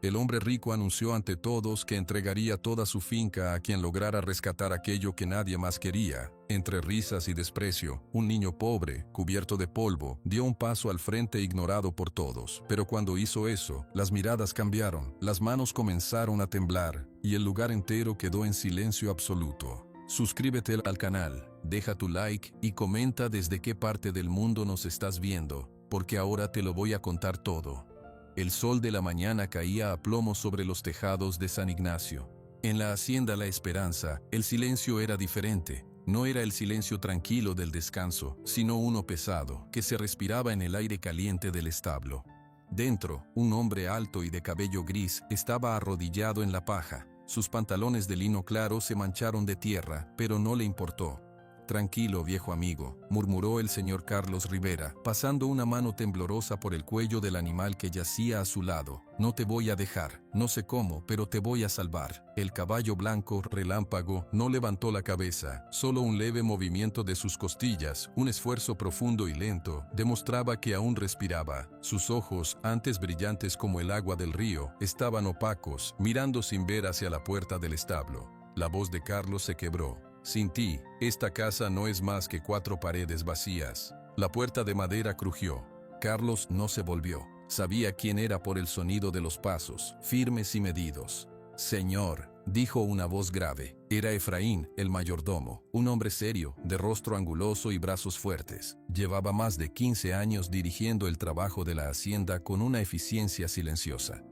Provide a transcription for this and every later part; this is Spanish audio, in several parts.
El hombre rico anunció ante todos que entregaría toda su finca a quien lograra rescatar aquello que nadie más quería. Entre risas y desprecio, un niño pobre, cubierto de polvo, dio un paso al frente ignorado por todos. Pero cuando hizo eso, las miradas cambiaron, las manos comenzaron a temblar, y el lugar entero quedó en silencio absoluto. Suscríbete al canal, deja tu like y comenta desde qué parte del mundo nos estás viendo, porque ahora te lo voy a contar todo. El sol de la mañana caía a plomo sobre los tejados de San Ignacio. En la hacienda La Esperanza, el silencio era diferente. No era el silencio tranquilo del descanso, sino uno pesado, que se respiraba en el aire caliente del establo. Dentro, un hombre alto y de cabello gris estaba arrodillado en la paja. Sus pantalones de lino claro se mancharon de tierra, pero no le importó. «Tranquilo, viejo amigo», murmuró el señor Carlos Rivera, pasando una mano temblorosa por el cuello del animal que yacía a su lado. «No te voy a dejar, no sé cómo, pero te voy a salvar». El caballo blanco, Relámpago, no levantó la cabeza. Solo un leve movimiento de sus costillas, un esfuerzo profundo y lento, demostraba que aún respiraba. Sus ojos, antes brillantes como el agua del río, estaban opacos, mirando sin ver hacia la puerta del establo. La voz de Carlos se quebró. «Sin ti, esta casa no es más que 4 paredes vacías». La puerta de madera crujió. Carlos no se volvió. Sabía quién era por el sonido de los pasos, firmes y medidos. «Señor», dijo una voz grave. Era Efraín, el mayordomo, un hombre serio, de rostro anguloso y brazos fuertes. Llevaba más de 15 años dirigiendo el trabajo de la hacienda con una eficiencia silenciosa.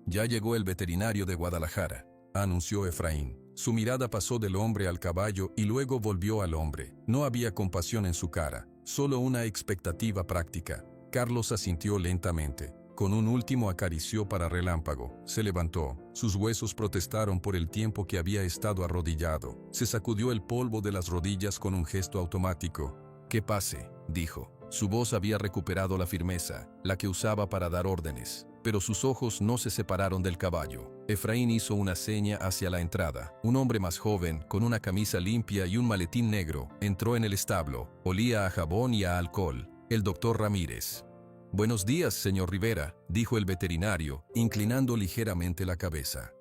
«Ya llegó el veterinario de Guadalajara», anunció Efraín. Su mirada pasó del hombre al caballo y luego volvió al hombre. No había compasión en su cara, solo una expectativa práctica. Carlos asintió lentamente. Con un último acarició para Relámpago. Se levantó. Sus huesos protestaron por el tiempo que había estado arrodillado. Se sacudió el polvo de las rodillas con un gesto automático. «Que pase», dijo. Su voz había recuperado la firmeza, la que usaba para dar órdenes. Pero sus ojos no se separaron del caballo. Efraín hizo una seña hacia la entrada. Un hombre más joven, con una camisa limpia y un maletín negro, entró en el establo. Olía a jabón y a alcohol. El doctor Ramírez. «Buenos días, señor Rivera», dijo el veterinario, inclinando ligeramente la cabeza.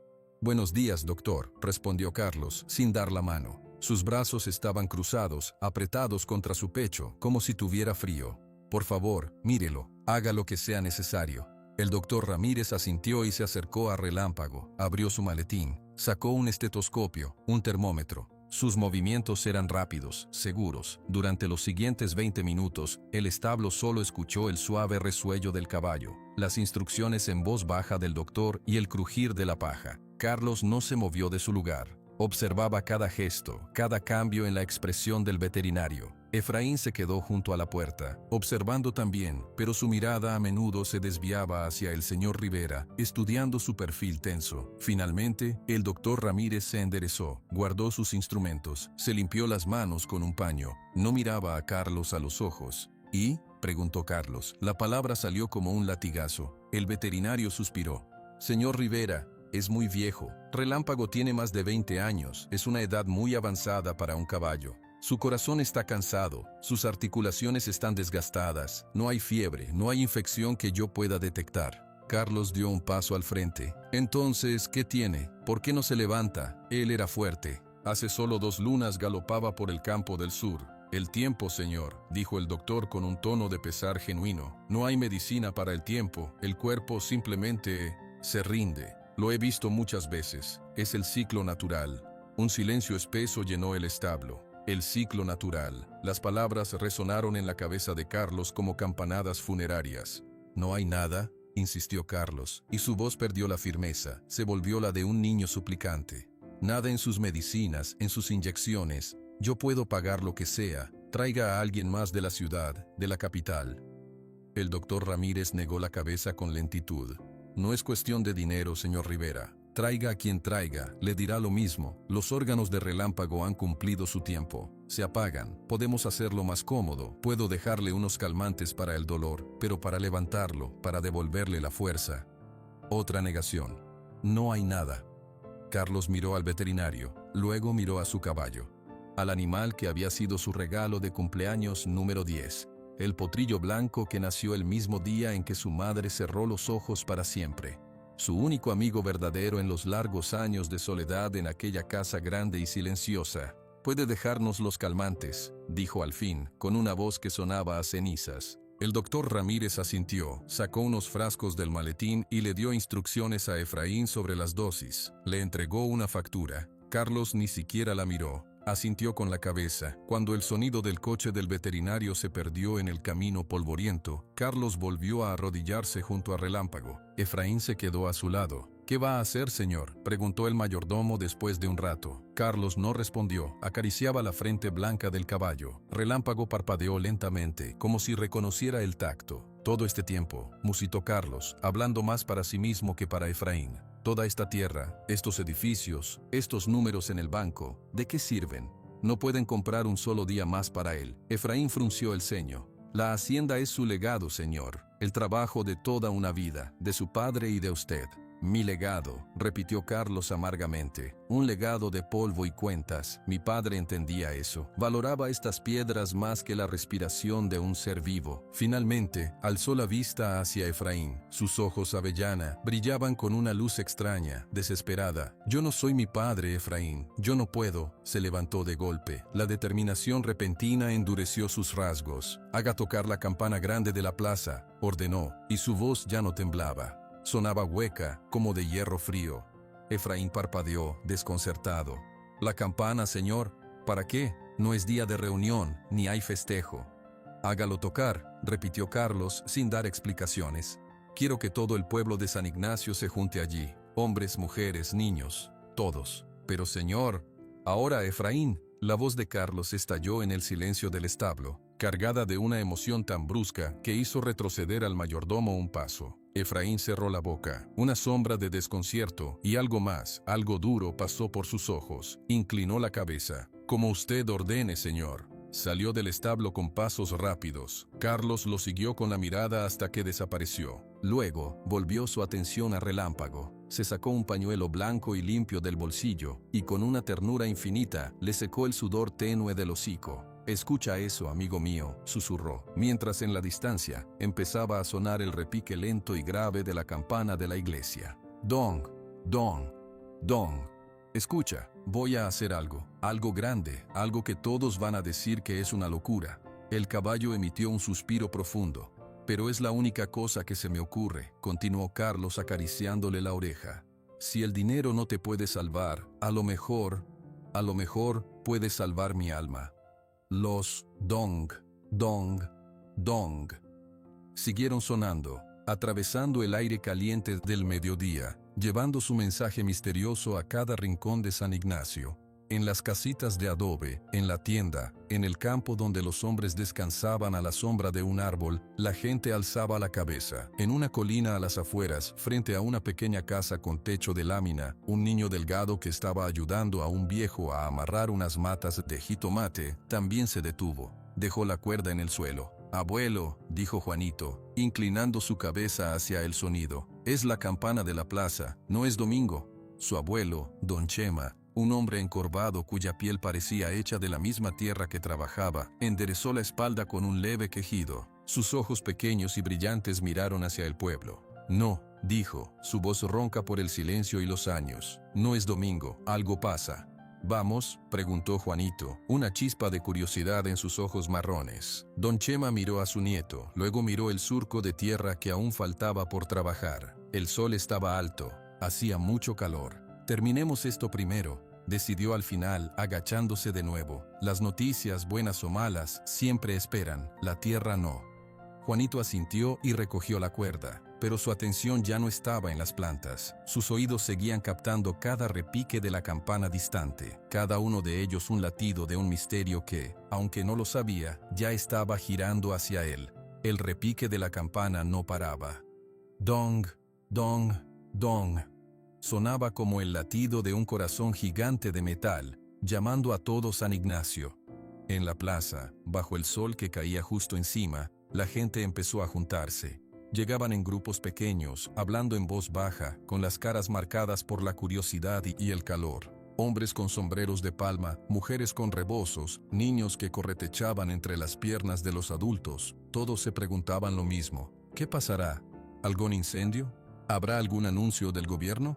«Buenos días, doctor», respondió Carlos, sin dar la mano. Sus brazos estaban cruzados, apretados contra su pecho, como si tuviera frío. «Por favor, mírelo, haga lo que sea necesario». El doctor Ramírez asintió y se acercó a Relámpago. Abrió su maletín, sacó un estetoscopio, un termómetro. Sus movimientos eran rápidos, seguros. Durante los siguientes 20 minutos, el establo solo escuchó el suave resuello del caballo, las instrucciones en voz baja del doctor y el crujir de la paja. Carlos no se movió de su lugar. Observaba cada gesto, cada cambio en la expresión del veterinario. Efraín se quedó junto a la puerta, observando también, pero su mirada a menudo se desviaba hacia el señor Rivera, estudiando su perfil tenso. Finalmente, el doctor Ramírez se enderezó, guardó sus instrumentos, se limpió las manos con un paño. No miraba a Carlos a los ojos. «¿Y?», preguntó Carlos. La palabra salió como un latigazo. El veterinario suspiró. «Señor Rivera, es muy viejo. Relámpago tiene más de 20 años. Es una edad muy avanzada para un caballo. Su corazón está cansado, sus articulaciones están desgastadas, no hay fiebre, no hay infección que yo pueda detectar». Carlos dio un paso al frente. «Entonces, ¿qué tiene? ¿Por qué no se levanta?» Él era fuerte. Hace solo 2 lunas galopaba por el campo del sur. «El tiempo, señor», dijo el doctor con un tono de pesar genuino. «No hay medicina para el tiempo, el cuerpo simplemente se rinde. Lo he visto muchas veces, es el ciclo natural». Un silencio espeso llenó el establo. El ciclo natural. Las palabras resonaron en la cabeza de Carlos como campanadas funerarias. «¿No hay nada?», insistió Carlos, y su voz perdió la firmeza, se volvió la de un niño suplicante. «Nada en sus medicinas, en sus inyecciones. Yo puedo pagar lo que sea. Traiga a alguien más de la ciudad, de la capital». El doctor Ramírez negó la cabeza con lentitud. «No es cuestión de dinero, señor Rivera. Traiga a quien traiga, le dirá lo mismo. Los órganos de Relámpago han cumplido su tiempo. Se apagan. Podemos hacerlo más cómodo. Puedo dejarle unos calmantes para el dolor, pero para levantarlo, para devolverle la fuerza». Otra negación. «No hay nada». Carlos miró al veterinario, luego miró a su caballo, al animal que había sido su regalo de cumpleaños número 10, el potrillo blanco que nació el mismo día en que su madre cerró los ojos para siempre. su único amigo verdadero en los largos años de soledad en aquella casa grande y silenciosa. «Puede dejarnos los calmantes», dijo al fin, con una voz que sonaba a cenizas. El doctor Ramírez asintió, sacó unos frascos del maletín y le dio instrucciones a Efraín sobre las dosis. Le entregó una factura. Carlos ni siquiera la miró. Asintió con la cabeza. Cuando el sonido del coche del veterinario se perdió en el camino polvoriento, Carlos volvió a arrodillarse junto a Relámpago. Efraín se quedó a su lado. «¿Qué va a hacer, señor?», preguntó el mayordomo después de un rato. Carlos no respondió, acariciaba la frente blanca del caballo. Relámpago parpadeó lentamente, como si reconociera el tacto. «Todo este tiempo», musitó Carlos, hablando más para sí mismo que para Efraín. «Toda esta tierra, estos edificios, estos números en el banco, ¿de qué sirven? No pueden comprar un solo día más para él». Efraín frunció el ceño. «La hacienda es su legado, señor. El trabajo de toda una vida, de su padre y de usted». «Mi legado», repitió Carlos amargamente, «un legado de polvo y cuentas». Mi padre entendía eso. Valoraba estas piedras más que la respiración de un ser vivo. Finalmente, alzó la vista hacia Efraín. Sus ojos avellana brillaban con una luz extraña, desesperada. «Yo no soy mi padre, Efraín. Yo no puedo». Se levantó de golpe. La determinación repentina endureció sus rasgos. «Haga tocar la campana grande de la plaza», ordenó, y su voz ya no temblaba. Sonaba hueca, como de hierro frío. Efraín parpadeó, desconcertado. «¿La campana, señor? ¿Para qué? No es día de reunión, ni hay festejo». «Hágalo tocar», repitió Carlos, sin dar explicaciones. «Quiero que todo el pueblo de San Ignacio se junte allí, hombres, mujeres, niños, todos». «Pero, señor». «Ahora, Efraín». La voz de Carlos estalló en el silencio del establo, cargada de una emoción tan brusca que hizo retroceder al mayordomo un paso. Efraín cerró la boca. Una sombra de desconcierto y algo más, algo duro pasó por sus ojos. Inclinó la cabeza. «Como usted ordene, señor». Salió del establo con pasos rápidos. Carlos lo siguió con la mirada hasta que desapareció. Luego, volvió su atención a Relámpago. Se sacó un pañuelo blanco y limpio del bolsillo, y con una ternura infinita, le secó el sudor tenue del hocico. «Escucha eso, amigo mío», susurró, mientras en la distancia empezaba a sonar el repique lento y grave de la campana de la iglesia. «Dong, dong, dong. Escucha, voy a hacer algo grande, algo que todos van a decir que es una locura». El caballo emitió un suspiro profundo. «Pero es la única cosa que se me ocurre», continuó Carlos acariciándole la oreja. «Si el dinero no te puede salvar, a lo mejor puede salvar mi alma». Los dong, dong, dong siguieron sonando, atravesando el aire caliente del mediodía, llevando su mensaje misterioso a cada rincón de San Ignacio. En las casitas de adobe, en la tienda, en el campo donde los hombres descansaban a la sombra de un árbol, la gente alzaba la cabeza. En una colina a las afueras, frente a una pequeña casa con techo de lámina, un niño delgado que estaba ayudando a un viejo a amarrar unas matas de jitomate, también se detuvo. Dejó la cuerda en el suelo. «Abuelo», dijo Juanito, inclinando su cabeza hacia el sonido, «es la campana de la plaza, no es domingo». Su abuelo, don Chema, un hombre encorvado cuya piel parecía hecha de la misma tierra que trabajaba, enderezó la espalda con un leve quejido. Sus ojos pequeños y brillantes miraron hacia el pueblo. «No», dijo, su voz ronca por el silencio y los años. «No es domingo, algo pasa». «¿Vamos?», preguntó Juanito, una chispa de curiosidad en sus ojos marrones. Don Chema miró a su nieto, luego miró el surco de tierra que aún faltaba por trabajar. El sol estaba alto, hacía mucho calor. «Terminemos esto primero», decidió al final, agachándose de nuevo. «Las noticias, buenas o malas, siempre esperan, la tierra no». Juanito asintió y recogió la cuerda, pero su atención ya no estaba en las plantas. Sus oídos seguían captando cada repique de la campana distante, cada uno de ellos un latido de un misterio que, aunque no lo sabía, ya estaba girando hacia él. El repique de la campana no paraba. «Dong, dong, dong». Sonaba como el latido de un corazón gigante de metal, llamando a todo San Ignacio. En la plaza, bajo el sol que caía justo encima, la gente empezó a juntarse. Llegaban en grupos pequeños, hablando en voz baja, con las caras marcadas por la curiosidad y el calor. Hombres con sombreros de palma, mujeres con rebozos, niños que corretechaban entre las piernas de los adultos. Todos se preguntaban lo mismo. ¿Qué pasará? ¿Algún incendio? ¿Habrá algún anuncio del gobierno?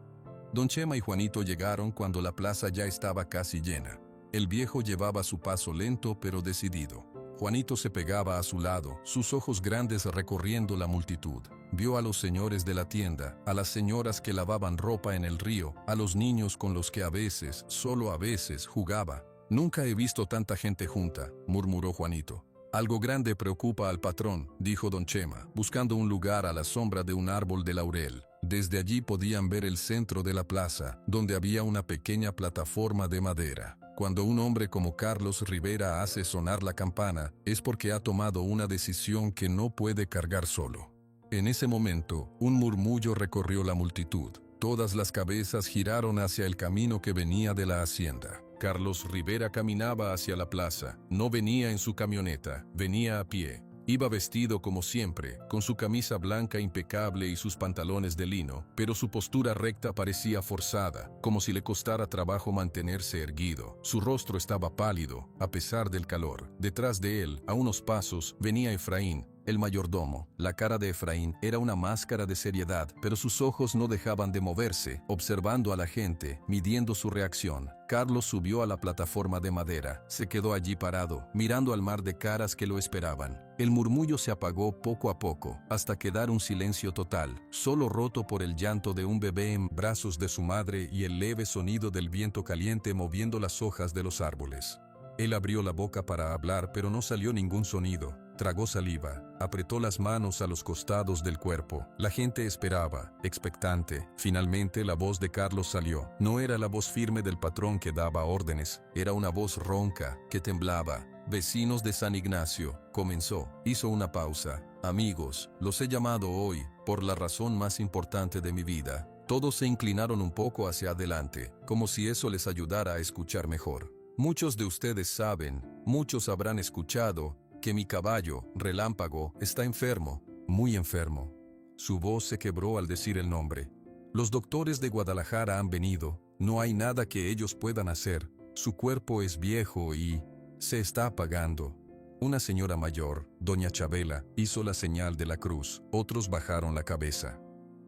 Don Chema y Juanito llegaron cuando la plaza ya estaba casi llena. El viejo llevaba su paso lento pero decidido. Juanito se pegaba a su lado, sus ojos grandes recorriendo la multitud. Vio a los señores de la tienda, a las señoras que lavaban ropa en el río, a los niños con los que a veces, solo a veces, jugaba. «Nunca he visto tanta gente junta», murmuró Juanito. «Algo grande preocupa al patrón», dijo don Chema, buscando un lugar a la sombra de un árbol de laurel. Desde allí podían ver el centro de la plaza, donde había una pequeña plataforma de madera. Cuando un hombre como Carlos Rivera hace sonar la campana, es porque ha tomado una decisión que no puede cargar solo. En ese momento, un murmullo recorrió la multitud. Todas las cabezas giraron hacia el camino que venía de la hacienda. Carlos Rivera caminaba hacia la plaza. No venía en su camioneta, venía a pie. Iba vestido como siempre, con su camisa blanca impecable y sus pantalones de lino, pero su postura recta parecía forzada, como si le costara trabajo mantenerse erguido. Su rostro estaba pálido, a pesar del calor. Detrás de él, a unos pasos, venía Efraín, el mayordomo. La cara de Efraín era una máscara de seriedad, pero sus ojos no dejaban de moverse, observando a la gente, midiendo su reacción. Carlos subió a la plataforma de madera, se quedó allí parado, mirando al mar de caras que lo esperaban. El murmullo se apagó poco a poco, hasta quedar un silencio total, solo roto por el llanto de un bebé en brazos de su madre y el leve sonido del viento caliente moviendo las hojas de los árboles. Él abrió la boca para hablar, pero no salió ningún sonido. Tragó saliva, apretó las manos a los costados del cuerpo. La gente esperaba, expectante. Finalmente la voz de Carlos salió. No era la voz firme del patrón que daba órdenes, era una voz ronca, que temblaba. «Vecinos de San Ignacio», comenzó. Hizo una pausa. «Amigos, los he llamado hoy, por la razón más importante de mi vida». Todos se inclinaron un poco hacia adelante, como si eso les ayudara a escuchar mejor. «Muchos de ustedes saben, muchos habrán escuchado, que mi caballo, Relámpago, está enfermo, muy enfermo». Su voz se quebró al decir el nombre. «Los doctores de Guadalajara han venido, no hay nada que ellos puedan hacer. Su cuerpo es viejo y se está apagando». Una señora mayor, doña Chabela, hizo la señal de la cruz. Otros bajaron la cabeza.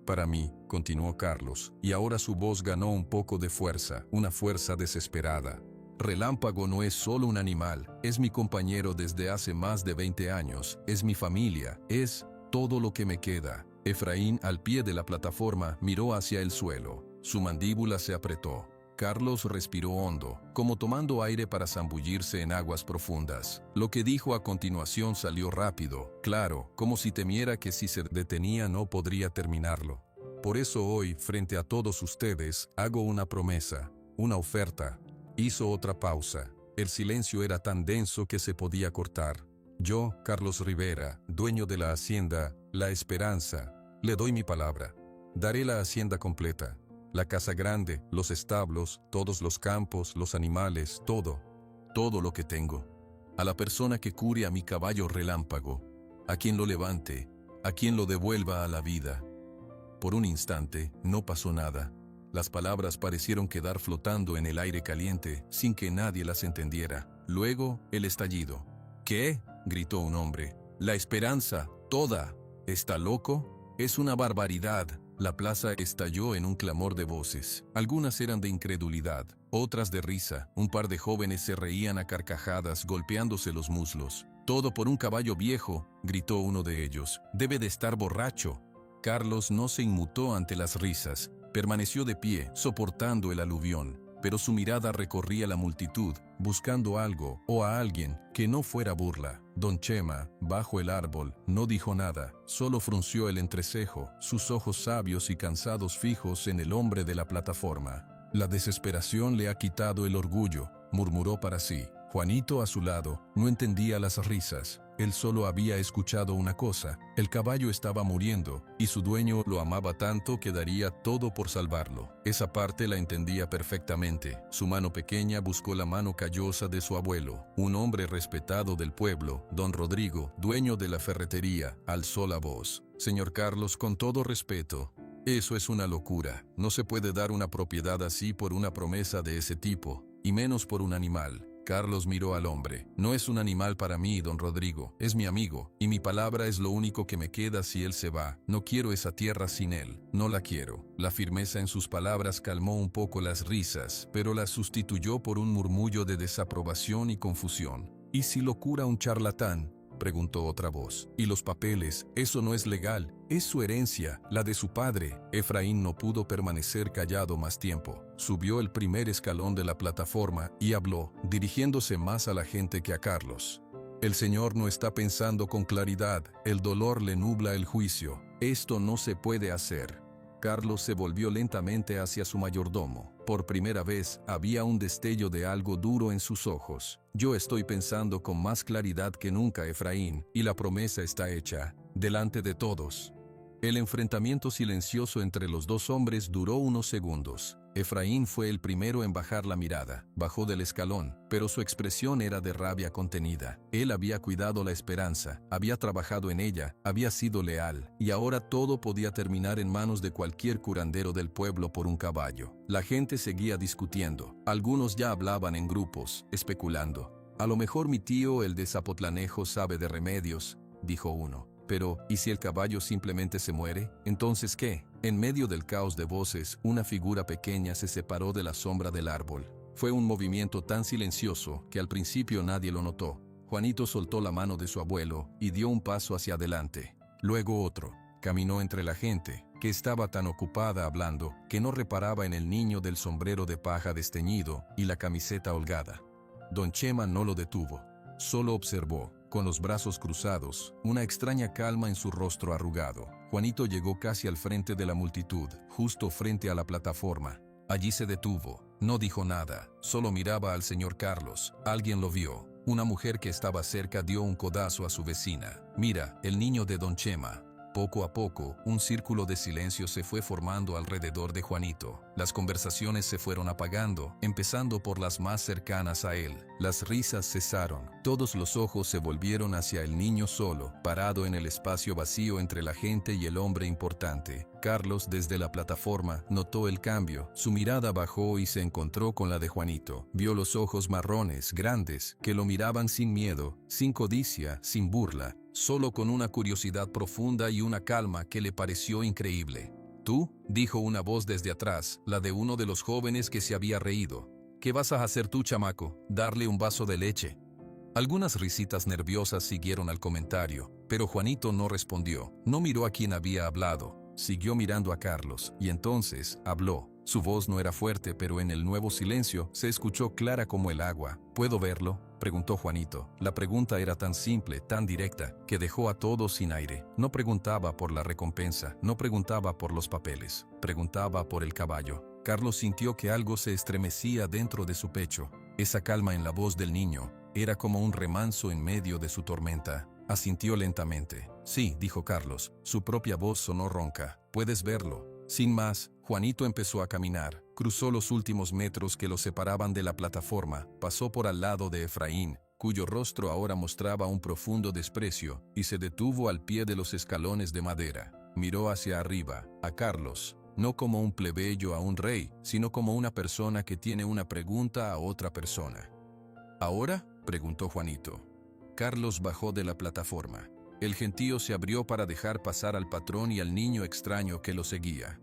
«Para mí», continuó Carlos, y ahora su voz ganó un poco de fuerza, una fuerza desesperada. «Relámpago no es solo un animal, es mi compañero desde hace más de 20 años, es mi familia, es todo lo que me queda». Efraín, al pie de la plataforma, miró hacia el suelo. Su mandíbula se apretó. Carlos respiró hondo, como tomando aire para zambullirse en aguas profundas. Lo que dijo a continuación salió rápido, claro, como si temiera que si se detenía no podría terminarlo. «Por eso hoy, frente a todos ustedes, hago una promesa, una oferta». Hizo otra pausa. El silencio era tan denso que se podía cortar. «Yo, Carlos Rivera, dueño de la hacienda La Esperanza, le doy mi palabra. Daré la hacienda completa. La casa grande, los establos, todos los campos, los animales, todo lo que tengo. A la persona que cure a mi caballo Relámpago, a quien lo levante, a quien lo devuelva a la vida». Por un instante, no pasó nada. Las palabras parecieron quedar flotando en el aire caliente, sin que nadie las entendiera. Luego, el estallido. «¿Qué?», gritó un hombre. «La esperanza, toda. ¿Está loco? Es una barbaridad». La plaza estalló en un clamor de voces. Algunas eran de incredulidad, otras de risa. Un par de jóvenes se reían a carcajadas, golpeándose los muslos. «Todo por un caballo viejo», gritó uno de ellos. «Debe de estar borracho». Carlos no se inmutó ante las risas. Permaneció de pie, soportando el aluvión, pero su mirada recorría la multitud, buscando algo o a alguien que no fuera burla. Don Chema, bajo el árbol, no dijo nada, solo frunció el entrecejo, sus ojos sabios y cansados fijos en el hombre de la plataforma. «La desesperación le ha quitado el orgullo», murmuró para sí. Juanito, a su lado, no entendía las risas. Él solo había escuchado una cosa: el caballo estaba muriendo, y su dueño lo amaba tanto que daría todo por salvarlo. Esa parte la entendía perfectamente. Su mano pequeña buscó la mano callosa de su abuelo. Un hombre respetado del pueblo, don Rodrigo, dueño de la ferretería, alzó la voz. «Señor Carlos, con todo respeto, eso es una locura. No se puede dar una propiedad así por una promesa de ese tipo, y menos por un animal». Carlos miró al hombre. No es un animal para mí, don Rodrigo, es mi amigo, y mi palabra es lo único que me queda si él se va. No quiero esa tierra sin él, no la quiero. La firmeza en sus palabras calmó un poco las risas, pero las sustituyó por un murmullo de desaprobación y confusión. ¿Y si lo cura un charlatán?, preguntó otra voz. ¿Y los papeles? Eso no es legal. Es su herencia, la de su padre. Efraín no pudo permanecer callado más tiempo. Subió el primer escalón de la plataforma y habló, dirigiéndose más a la gente que a Carlos. El Señor no está pensando con claridad. El dolor le nubla el juicio. Esto no se puede hacer. Carlos se volvió lentamente hacia su mayordomo. Por primera vez, había un destello de algo duro en sus ojos. Yo estoy pensando con más claridad que nunca, Efraín, y la promesa está hecha, delante de todos. El enfrentamiento silencioso entre los dos hombres duró unos segundos. Efraín fue el primero en bajar la mirada. Bajó del escalón, pero su expresión era de rabia contenida. Él había cuidado la esperanza, había trabajado en ella, había sido leal, y ahora todo podía terminar en manos de cualquier curandero del pueblo por un caballo. La gente seguía discutiendo. Algunos ya hablaban en grupos, especulando. A lo mejor mi tío, el de Zapotlanejo, sabe de remedios, dijo uno. Pero, ¿y si el caballo simplemente se muere? ¿Entonces qué? En medio del caos de voces, una figura pequeña se separó de la sombra del árbol. Fue un movimiento tan silencioso que al principio nadie lo notó. Juanito soltó la mano de su abuelo y dio un paso hacia adelante. Luego otro. Caminó entre la gente, que estaba tan ocupada hablando que no reparaba en el niño del sombrero de paja desteñido y la camiseta holgada. Don Chema no lo detuvo. Solo observó, con los brazos cruzados, una extraña calma en su rostro arrugado. Juanito llegó casi al frente de la multitud, justo frente a la plataforma. Allí se detuvo. No dijo nada, solo miraba al señor Carlos. Alguien lo vio. Una mujer que estaba cerca dio un codazo a su vecina. «Mira, el niño de don Chema». Poco a poco, un círculo de silencio se fue formando alrededor de Juanito. Las conversaciones se fueron apagando, empezando por las más cercanas a él. Las risas cesaron. Todos los ojos se volvieron hacia el niño solo, parado en el espacio vacío entre la gente y el hombre importante. Carlos, desde la plataforma, notó el cambio. Su mirada bajó y se encontró con la de Juanito. Vio los ojos marrones, grandes, que lo miraban sin miedo, sin codicia, sin burla, solo con una curiosidad profunda y una calma que le pareció increíble. «¿Tú?», dijo una voz desde atrás, la de uno de los jóvenes que se había reído. «¿Qué vas a hacer tú, chamaco? ¿Darle un vaso de leche?». Algunas risitas nerviosas siguieron al comentario, pero Juanito no respondió. No miró a quien había hablado. Siguió mirando a Carlos, y entonces habló. Su voz no era fuerte, pero en el nuevo silencio se escuchó clara como el agua. «¿Puedo verlo?», preguntó Juanito. La pregunta era tan simple, tan directa, que dejó a todos sin aire. No preguntaba por la recompensa, no preguntaba por los papeles, preguntaba por el caballo. Carlos sintió que algo se estremecía dentro de su pecho. Esa calma en la voz del niño era como un remanso en medio de su tormenta. Asintió lentamente. «Sí», dijo Carlos. Su propia voz sonó ronca. «Puedes verlo». Sin más, Juanito empezó a caminar. Cruzó los últimos metros que lo separaban de la plataforma, pasó por al lado de Efraín, cuyo rostro ahora mostraba un profundo desprecio, y se detuvo al pie de los escalones de madera. Miró hacia arriba, a Carlos, no como un plebeyo a un rey, sino como una persona que tiene una pregunta a otra persona. «¿Ahora?», preguntó Juanito. Carlos bajó de la plataforma. El gentío se abrió para dejar pasar al patrón y al niño extraño que lo seguía.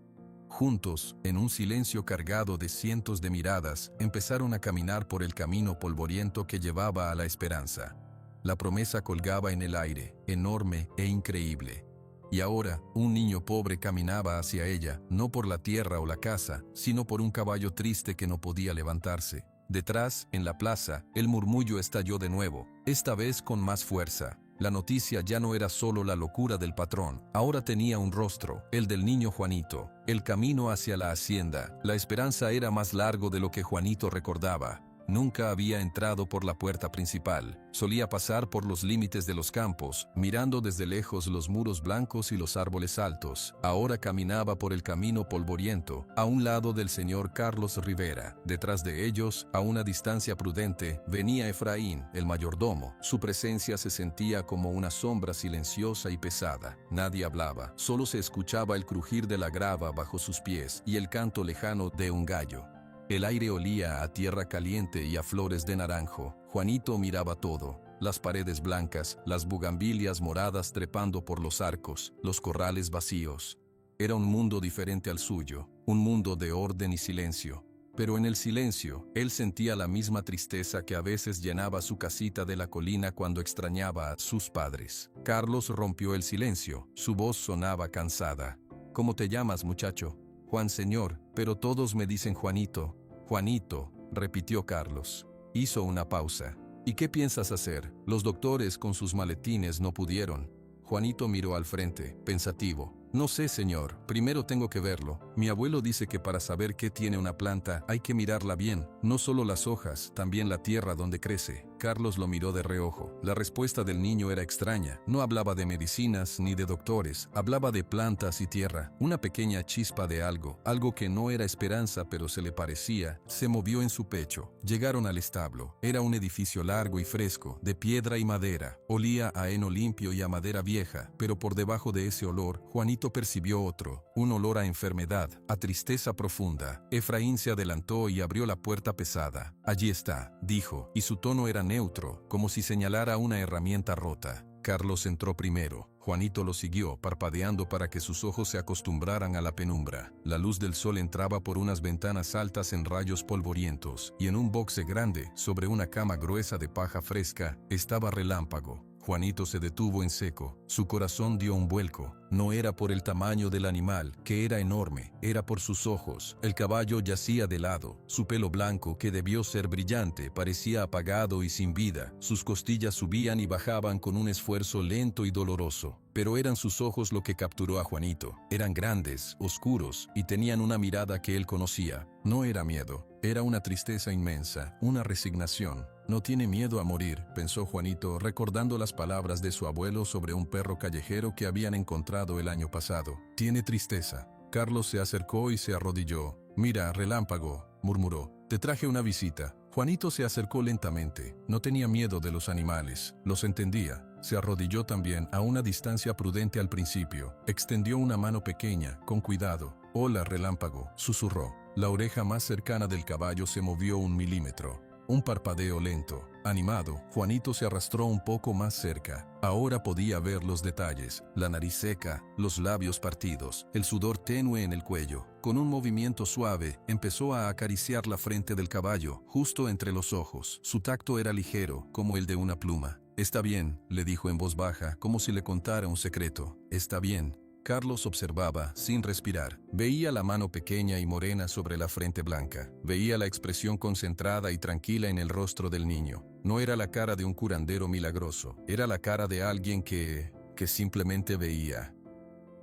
Juntos, en un silencio cargado de cientos de miradas, empezaron a caminar por el camino polvoriento que llevaba a la esperanza. La promesa colgaba en el aire, enorme e increíble. Y ahora, un niño pobre caminaba hacia ella, no por la tierra o la casa, sino por un caballo triste que no podía levantarse. Detrás, en la plaza, el murmullo estalló de nuevo, esta vez con más fuerza. La noticia ya no era solo la locura del patrón, ahora tenía un rostro, el del niño Juanito. El camino hacia la hacienda, la esperanza era más largo de lo que Juanito recordaba. Nunca había entrado por la puerta principal. Solía pasar por los límites de los campos, mirando desde lejos los muros blancos y los árboles altos. Ahora caminaba por el camino polvoriento, a un lado del señor Carlos Rivera. Detrás de ellos, a una distancia prudente, venía Efraín, el mayordomo. Su presencia se sentía como una sombra silenciosa y pesada. Nadie hablaba, solo se escuchaba el crujir de la grava bajo sus pies y el canto lejano de un gallo. El aire olía a tierra caliente y a flores de naranjo. Juanito miraba todo. Las paredes blancas, las bugambilias moradas trepando por los arcos, los corrales vacíos. Era un mundo diferente al suyo, un mundo de orden y silencio. Pero en el silencio, él sentía la misma tristeza que a veces llenaba su casita de la colina cuando extrañaba a sus padres. Carlos rompió el silencio, su voz sonaba cansada. ¿Cómo te llamas, muchacho? Juan, señor, pero todos me dicen Juanito. Juanito, repitió Carlos. Hizo una pausa. ¿Y qué piensas hacer? Los doctores con sus maletines no pudieron. Juanito miró al frente, pensativo. No sé, señor, primero tengo que verlo. Mi abuelo dice que para saber qué tiene una planta hay que mirarla bien, no solo las hojas, también la tierra donde crece. Carlos lo miró de reojo. La respuesta del niño era extraña. No hablaba de medicinas ni de doctores, hablaba de plantas y tierra. Una pequeña chispa de algo, algo que no era esperanza pero se le parecía, se movió en su pecho. Llegaron al establo. Era un edificio largo y fresco, de piedra y madera. Olía a heno limpio y a madera vieja, pero por debajo de ese olor, Juanito percibió otro, un olor a enfermedad, a tristeza profunda. Efraín se adelantó y abrió la puerta pesada. Allí está, dijo, y su tono era neutro, como si señalara una herramienta rota. Carlos entró primero. Juanito lo siguió, parpadeando para que sus ojos se acostumbraran a la penumbra. La luz del sol entraba por unas ventanas altas en rayos polvorientos, y en un boxe grande, sobre una cama gruesa de paja fresca, estaba Relámpago. Juanito se detuvo en seco, su corazón dio un vuelco. No era por el tamaño del animal, que era enorme, era por sus ojos. El caballo yacía de lado, su pelo blanco, que debió ser brillante, parecía apagado y sin vida. Sus costillas subían y bajaban con un esfuerzo lento y doloroso. Pero eran sus ojos lo que capturó a Juanito. Eran grandes, oscuros, y tenían una mirada que él conocía. No era miedo, era una tristeza inmensa, una resignación. No tiene miedo a morir, pensó Juanito, recordando las palabras de su abuelo sobre un perro callejero que habían encontrado el año pasado. Tiene tristeza. Carlos se acercó y se arrodilló. Mira, Relámpago, murmuró, te traje una visita. Juanito se acercó lentamente. No tenía miedo de los animales, los entendía. Se arrodilló también, a una distancia prudente al principio. Extendió una mano pequeña, con cuidado. Hola, Relámpago, susurró. La oreja más cercana del caballo se movió 1 milímetro. Un parpadeo lento, animado. Juanito se arrastró un poco más cerca. Ahora podía ver los detalles, la nariz seca, los labios partidos, el sudor tenue en el cuello. Con un movimiento suave, empezó a acariciar la frente del caballo, justo entre los ojos. Su tacto era ligero, como el de una pluma. Está bien, le dijo en voz baja, como si le contara un secreto. Está bien. Carlos observaba, sin respirar. Veía la mano pequeña y morena sobre la frente blanca. Veía la expresión concentrada y tranquila en el rostro del niño. No era la cara de un curandero milagroso. Era la cara de alguien que simplemente veía.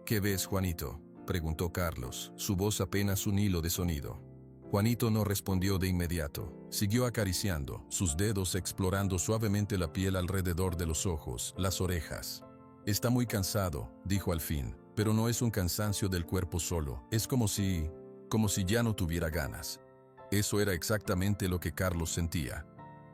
¿Qué ves, Juanito?, preguntó Carlos, su voz apenas un hilo de sonido. Juanito no respondió de inmediato. Siguió acariciando, sus dedos explorando suavemente la piel alrededor de los ojos, las orejas. Está muy cansado, dijo al fin. Pero no es un cansancio del cuerpo solo, es como si ya no tuviera ganas. Eso era exactamente lo que Carlos sentía.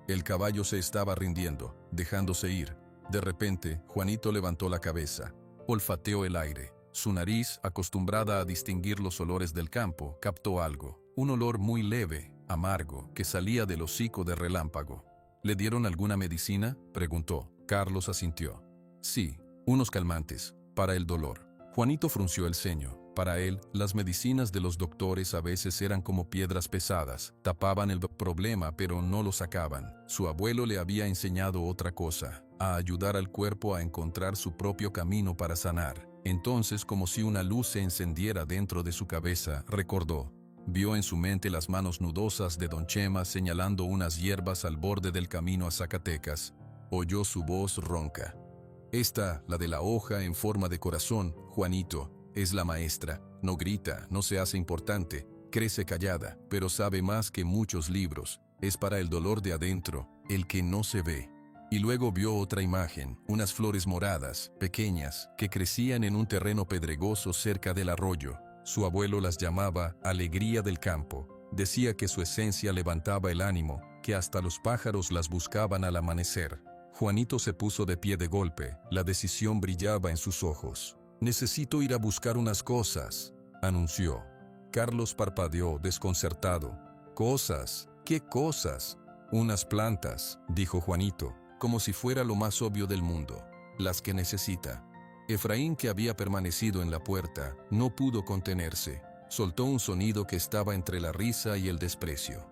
El caballo se estaba rindiendo, dejándose ir. De repente, Juanito levantó la cabeza, olfateó el aire. Su nariz, acostumbrada a distinguir los olores del campo, captó algo, un olor muy leve, amargo, que salía del hocico de Relámpago. ¿Le dieron alguna medicina?, preguntó. Carlos asintió. Sí, unos calmantes, para el dolor. Juanito frunció el ceño. Para él, las medicinas de los doctores a veces eran como piedras pesadas. Tapaban el problema, pero no lo sacaban. Su abuelo le había enseñado otra cosa, a ayudar al cuerpo a encontrar su propio camino para sanar. Entonces, como si una luz se encendiera dentro de su cabeza, recordó. Vio en su mente las manos nudosas de don Chema señalando unas hierbas al borde del camino a Zacatecas. Oyó su voz ronca. Esta, la de la hoja en forma de corazón, Juanito, es la maestra. No grita, no se hace importante, crece callada, pero sabe más que muchos libros. Es para el dolor de adentro, el que no se ve. Y luego vio otra imagen, unas flores moradas, pequeñas, que crecían en un terreno pedregoso cerca del arroyo. Su abuelo las llamaba alegría del campo. Decía que su esencia levantaba el ánimo, que hasta los pájaros las buscaban al amanecer. Juanito se puso de pie de golpe, la decisión brillaba en sus ojos. «Necesito ir a buscar unas cosas», anunció. Carlos parpadeó, desconcertado. Cosas, ¿qué cosas? Unas plantas, dijo Juanito, como si fuera lo más obvio del mundo. Las que necesita. Efraín, que había permanecido en la puerta, no pudo contenerse. Soltó un sonido que estaba entre la risa y el desprecio.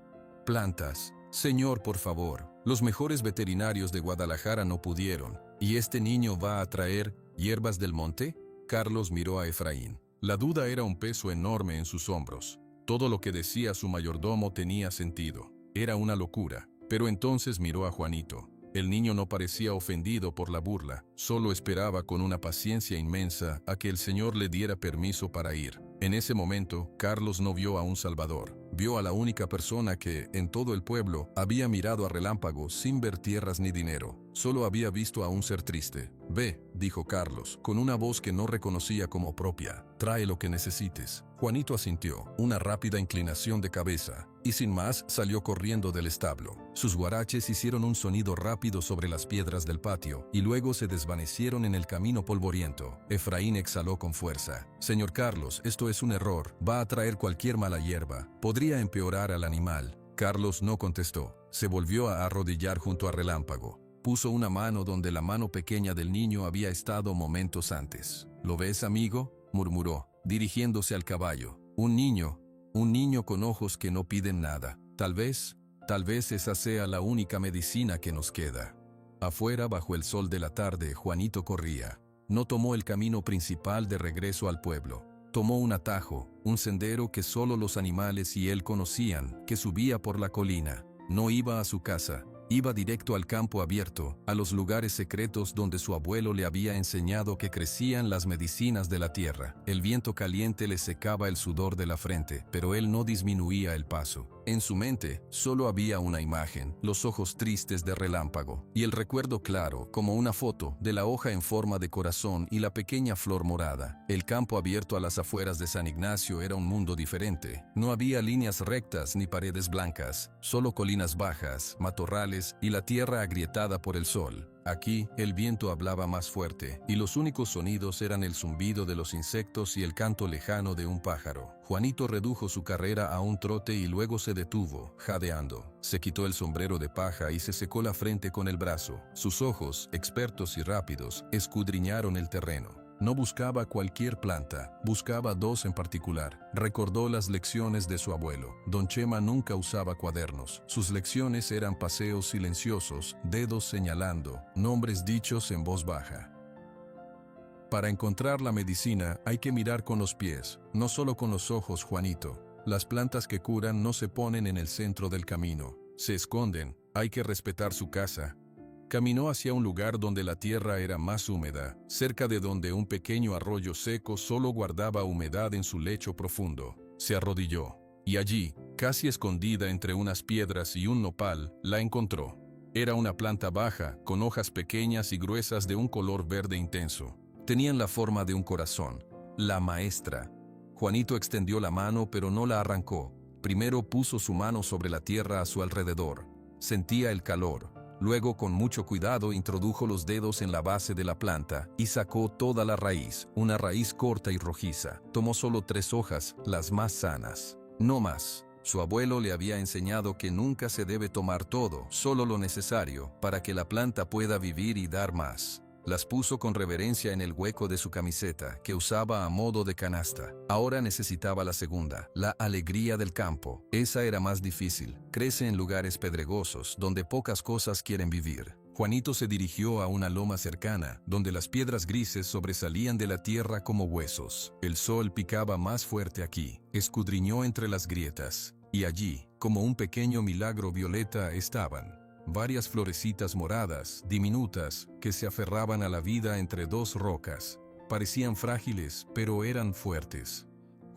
Plantas. Señor, por favor, los mejores veterinarios de Guadalajara no pudieron. ¿Y este niño va a traer hierbas del monte? Carlos miró a Efraín. La duda era un peso enorme en sus hombros. Todo lo que decía su mayordomo tenía sentido. Era una locura. Pero entonces miró a Juanito. El niño no parecía ofendido por la burla, solo esperaba con una paciencia inmensa a que el Señor le diera permiso para ir. En ese momento, Carlos no vio a un salvador, vio a la única persona que, en todo el pueblo, había mirado a Relámpago sin ver tierras ni dinero. Solo había visto a un ser triste. «Ve», dijo Carlos, con una voz que no reconocía como propia. «Trae lo que necesites». Juanito asintió, una rápida inclinación de cabeza, y sin más salió corriendo del establo. Sus guaraches hicieron un sonido rápido sobre las piedras del patio, y luego se desvanecieron en el camino polvoriento. Efraín exhaló con fuerza. «Señor Carlos, esto es un error. Va a traer cualquier mala hierba. Podría empeorar al animal». Carlos no contestó. Se volvió a arrodillar junto a Relámpago. Puso una mano donde la mano pequeña del niño había estado momentos antes. «¿Lo ves, amigo?», murmuró, dirigiéndose al caballo. Un niño con ojos que no piden nada. Tal vez esa sea la única medicina que nos queda». Afuera, bajo el sol de la tarde, Juanito corría. No tomó el camino principal de regreso al pueblo. Tomó un atajo, un sendero que solo los animales y él conocían, que subía por la colina. No iba a su casa. Iba directo al campo abierto, a los lugares secretos donde su abuelo le había enseñado que crecían las medicinas de la tierra. El viento caliente le secaba el sudor de la frente, pero él no disminuía el paso. En su mente solo había una imagen, los ojos tristes de Relámpago, y el recuerdo claro, como una foto, de la hoja en forma de corazón y la pequeña flor morada. El campo abierto a las afueras de San Ignacio era un mundo diferente. No había líneas rectas ni paredes blancas, solo colinas bajas, matorrales y la tierra agrietada por el sol. Aquí, el viento hablaba más fuerte, y los únicos sonidos eran el zumbido de los insectos y el canto lejano de un pájaro. Juanito redujo su carrera a un trote y luego se detuvo, jadeando. Se quitó el sombrero de paja y se secó la frente con el brazo. Sus ojos, expertos y rápidos, escudriñaron el terreno. No buscaba cualquier planta, buscaba dos en particular. Recordó las lecciones de su abuelo. Don Chema nunca usaba cuadernos. Sus lecciones eran paseos silenciosos, dedos señalando, nombres dichos en voz baja. Para encontrar la medicina hay que mirar con los pies, no solo con los ojos, Juanito. Las plantas que curan no se ponen en el centro del camino, se esconden, hay que respetar su casa. Caminó hacia un lugar donde la tierra era más húmeda, cerca de donde un pequeño arroyo seco solo guardaba humedad en su lecho profundo. Se arrodilló, y allí, casi escondida entre unas piedras y un nopal, la encontró. Era una planta baja, con hojas pequeñas y gruesas de un color verde intenso. Tenían la forma de un corazón. La maestra. Juanito extendió la mano, pero no la arrancó. Primero puso su mano sobre la tierra a su alrededor. Sentía el calor. Luego, con mucho cuidado, introdujo los dedos en la base de la planta y sacó toda la raíz, una raíz corta y rojiza. Tomó solo 3 hojas, las más sanas. No más. Su abuelo le había enseñado que nunca se debe tomar todo, solo lo necesario, para que la planta pueda vivir y dar más. Las puso con reverencia en el hueco de su camiseta, que usaba a modo de canasta. Ahora necesitaba la segunda, la alegría del campo. Esa era más difícil. Crece en lugares pedregosos, donde pocas cosas quieren vivir. Juanito se dirigió a una loma cercana, donde las piedras grises sobresalían de la tierra como huesos. El sol picaba más fuerte aquí. Escudriñó entre las grietas. Y allí, como un pequeño milagro violeta, estaban varias florecitas moradas, diminutas, que se aferraban a la vida entre 2 rocas. Parecían frágiles, pero eran fuertes.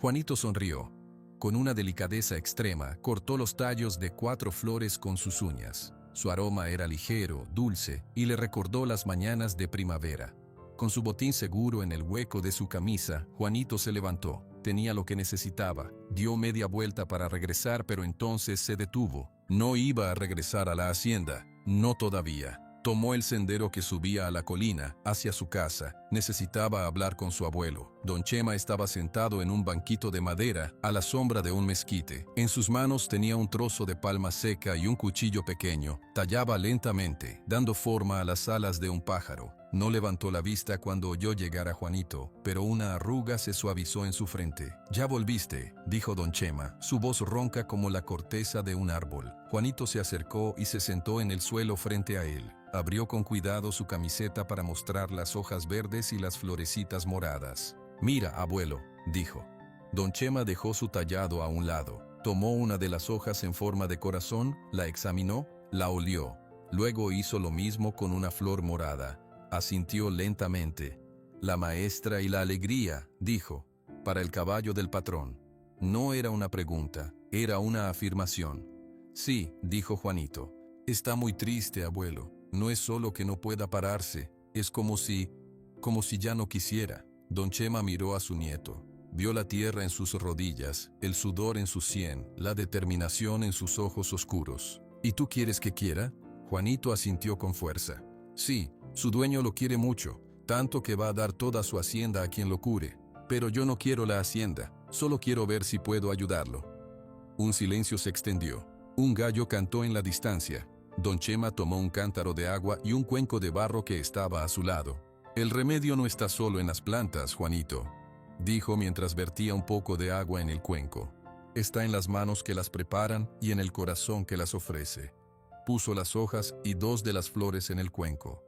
Juanito sonrió. Con una delicadeza extrema, cortó los tallos de 4 flores con sus uñas. Su aroma era ligero, dulce, y le recordó las mañanas de primavera. Con su botín seguro en el hueco de su camisa, Juanito se levantó. Tenía lo que necesitaba. Dio media vuelta para regresar, pero entonces se detuvo. No iba a regresar a la hacienda, no todavía. Tomó el sendero que subía a la colina, hacia su casa. Necesitaba hablar con su abuelo. Don Chema estaba sentado en un banquito de madera a la sombra de un mezquite. En sus manos tenía un trozo de palma seca y un cuchillo pequeño. Tallaba lentamente, dando forma a las alas de un pájaro. No levantó la vista cuando oyó llegar a Juanito, pero una arruga se suavizó en su frente. «Ya volviste», dijo don Chema, su voz ronca como la corteza de un árbol. Juanito se acercó y se sentó en el suelo frente a él. Abrió con cuidado su camiseta para mostrar las hojas verdes y las florecitas moradas. «Mira, abuelo», dijo. Don Chema dejó su tallado a un lado. Tomó una de las hojas en forma de corazón, la examinó, la olió. Luego hizo lo mismo con una flor morada. Asintió lentamente. «La maestra y la alegría», dijo, «para el caballo del patrón». No era una pregunta, era una afirmación. «Sí», dijo Juanito. «Está muy triste, abuelo. No es solo que no pueda pararse, es como si ya no quisiera». Don Chema miró a su nieto. Vio la tierra en sus rodillas, el sudor en su sien, la determinación en sus ojos oscuros. «¿Y tú quieres que quiera?» Juanito asintió con fuerza. «Sí, su dueño lo quiere mucho, tanto que va a dar toda su hacienda a quien lo cure. Pero yo no quiero la hacienda, solo quiero ver si puedo ayudarlo». Un silencio se extendió. Un gallo cantó en la distancia. Don Chema tomó un cántaro de agua y un cuenco de barro que estaba a su lado. «El remedio no está solo en las plantas, Juanito», dijo mientras vertía un poco de agua en el cuenco. «Está en las manos que las preparan y en el corazón que las ofrece». Puso las hojas y 2 de las flores en el cuenco.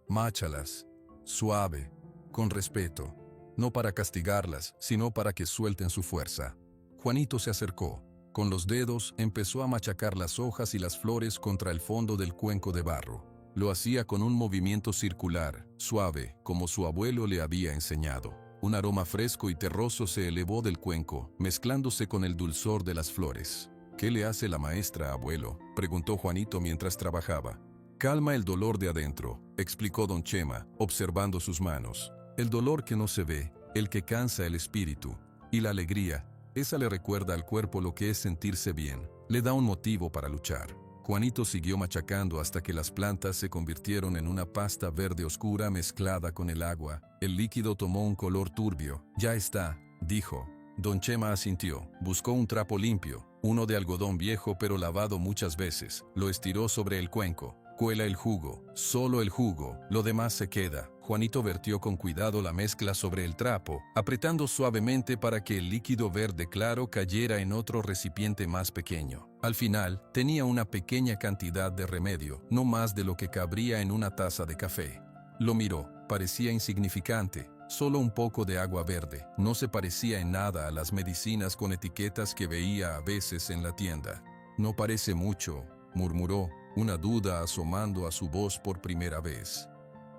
«Máchalas, suave, con respeto, no para castigarlas, sino para que suelten su fuerza». Juanito se acercó. Con los dedos empezó a machacar las hojas y las flores contra el fondo del cuenco de barro. Lo hacía con un movimiento circular, suave, como su abuelo le había enseñado. Un aroma fresco y terroso se elevó del cuenco, mezclándose con el dulzor de las flores. «¿Qué le hace la maestra, abuelo?», preguntó Juanito mientras trabajaba. «Calma el dolor de adentro», explicó don Chema, observando sus manos. «El dolor que no se ve, el que cansa el espíritu. Y la alegría, esa le recuerda al cuerpo lo que es sentirse bien, le da un motivo para luchar». Juanito siguió machacando hasta que las plantas se convirtieron en una pasta verde oscura mezclada con el agua. El líquido tomó un color turbio. «Ya está», dijo. Don Chema asintió. Buscó un trapo limpio, uno de algodón viejo pero lavado muchas veces. Lo estiró sobre el cuenco. «Cuela el jugo, solo el jugo, lo demás se queda». Juanito vertió con cuidado la mezcla sobre el trapo, apretando suavemente para que el líquido verde claro cayera en otro recipiente más pequeño. Al final, tenía una pequeña cantidad de remedio, no más de lo que cabría en una taza de café. Lo miró, parecía insignificante, solo un poco de agua verde. No se parecía en nada a las medicinas con etiquetas que veía a veces en la tienda. «No parece mucho», murmuró, una duda asomando a su voz por primera vez.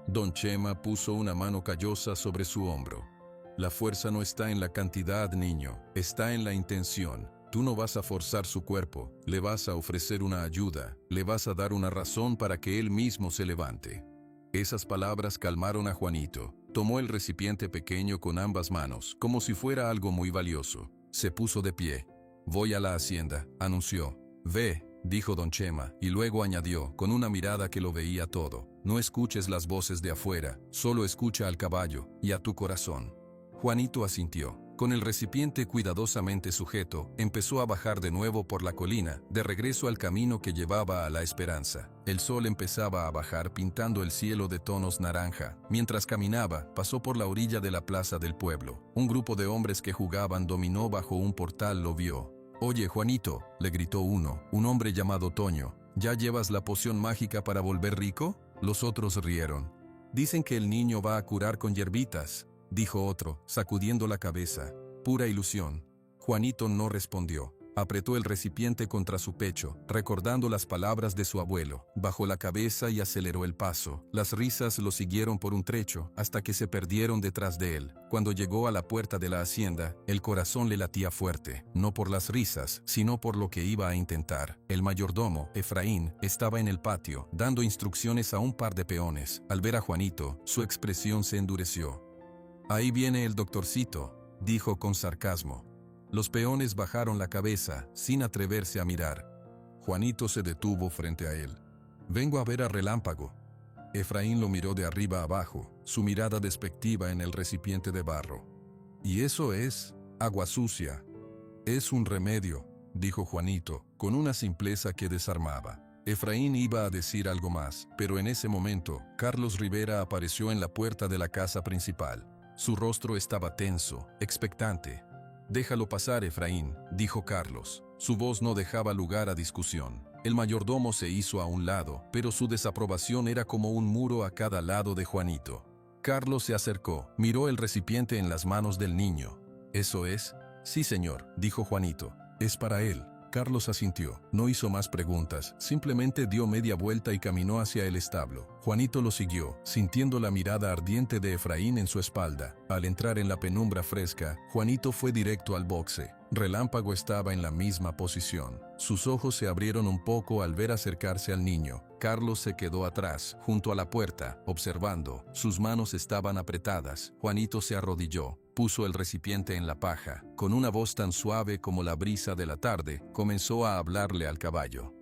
Don Chema puso una mano callosa sobre su hombro. «La fuerza no está en la cantidad, niño, está en la intención. Tú no vas a forzar su cuerpo, le vas a ofrecer una ayuda, le vas a dar una razón para que él mismo se levante». Esas palabras calmaron a Juanito. Tomó el recipiente pequeño con ambas manos, como si fuera algo muy valioso. Se puso de pie. «Voy a la hacienda», anunció. «Ve», dijo don Chema, y luego añadió, con una mirada que lo veía todo. «No escuches las voces de afuera, solo escucha al caballo y a tu corazón». Juanito asintió. Con el recipiente cuidadosamente sujeto, empezó a bajar de nuevo por la colina, de regreso al camino que llevaba a la esperanza. El sol empezaba a bajar pintando el cielo de tonos naranja. Mientras caminaba, pasó por la orilla de la plaza del pueblo. Un grupo de hombres que jugaban dominó bajo un portal lo vio. «Oye, Juanito», le gritó uno, un hombre llamado Toño, «¿ya llevas la poción mágica para volver rico?». Los otros rieron. «Dicen que el niño va a curar con hierbitas», dijo otro, sacudiendo la cabeza. «Pura ilusión». Juanito no respondió. Apretó el recipiente contra su pecho, recordando las palabras de su abuelo. Bajó la cabeza y aceleró el paso. Las risas lo siguieron por un trecho, hasta que se perdieron detrás de él. Cuando llegó a la puerta de la hacienda, el corazón le latía fuerte, no por las risas, sino por lo que iba a intentar. El mayordomo, Efraín, estaba en el patio, dando instrucciones a un par de peones. Al ver a Juanito, su expresión se endureció. «Ahí viene el doctorcito», dijo con sarcasmo. Los peones bajaron la cabeza, sin atreverse a mirar. Juanito se detuvo frente a él. «Vengo a ver a Relámpago». Efraín lo miró de arriba abajo, su mirada despectiva en el recipiente de barro. Y eso es agua sucia. Es un remedio, dijo Juanito, con una simpleza que desarmaba. Efraín iba a decir algo más, pero en ese momento, Carlos Rivera apareció en la puerta de la casa principal. Su rostro estaba tenso, expectante. «Déjalo pasar, Efraín», dijo Carlos. Su voz no dejaba lugar a discusión. El mayordomo se hizo a un lado, pero su desaprobación era como un muro a cada lado de Juanito. Carlos se acercó, miró el recipiente en las manos del niño. «¿Eso es?» «Sí, señor», dijo Juanito. «Es para él». Carlos asintió. No hizo más preguntas, simplemente dio media vuelta y caminó hacia el establo. Juanito lo siguió, sintiendo la mirada ardiente de Efraín en su espalda. Al entrar en la penumbra fresca, Juanito fue directo al boxe. Relámpago estaba en la misma posición. Sus ojos se abrieron un poco al ver acercarse al niño. Carlos se quedó atrás, junto a la puerta, observando. Sus manos estaban apretadas. Juanito se arrodilló, puso el recipiente en la paja. Con una voz tan suave como la brisa de la tarde, comenzó a hablarle al caballo.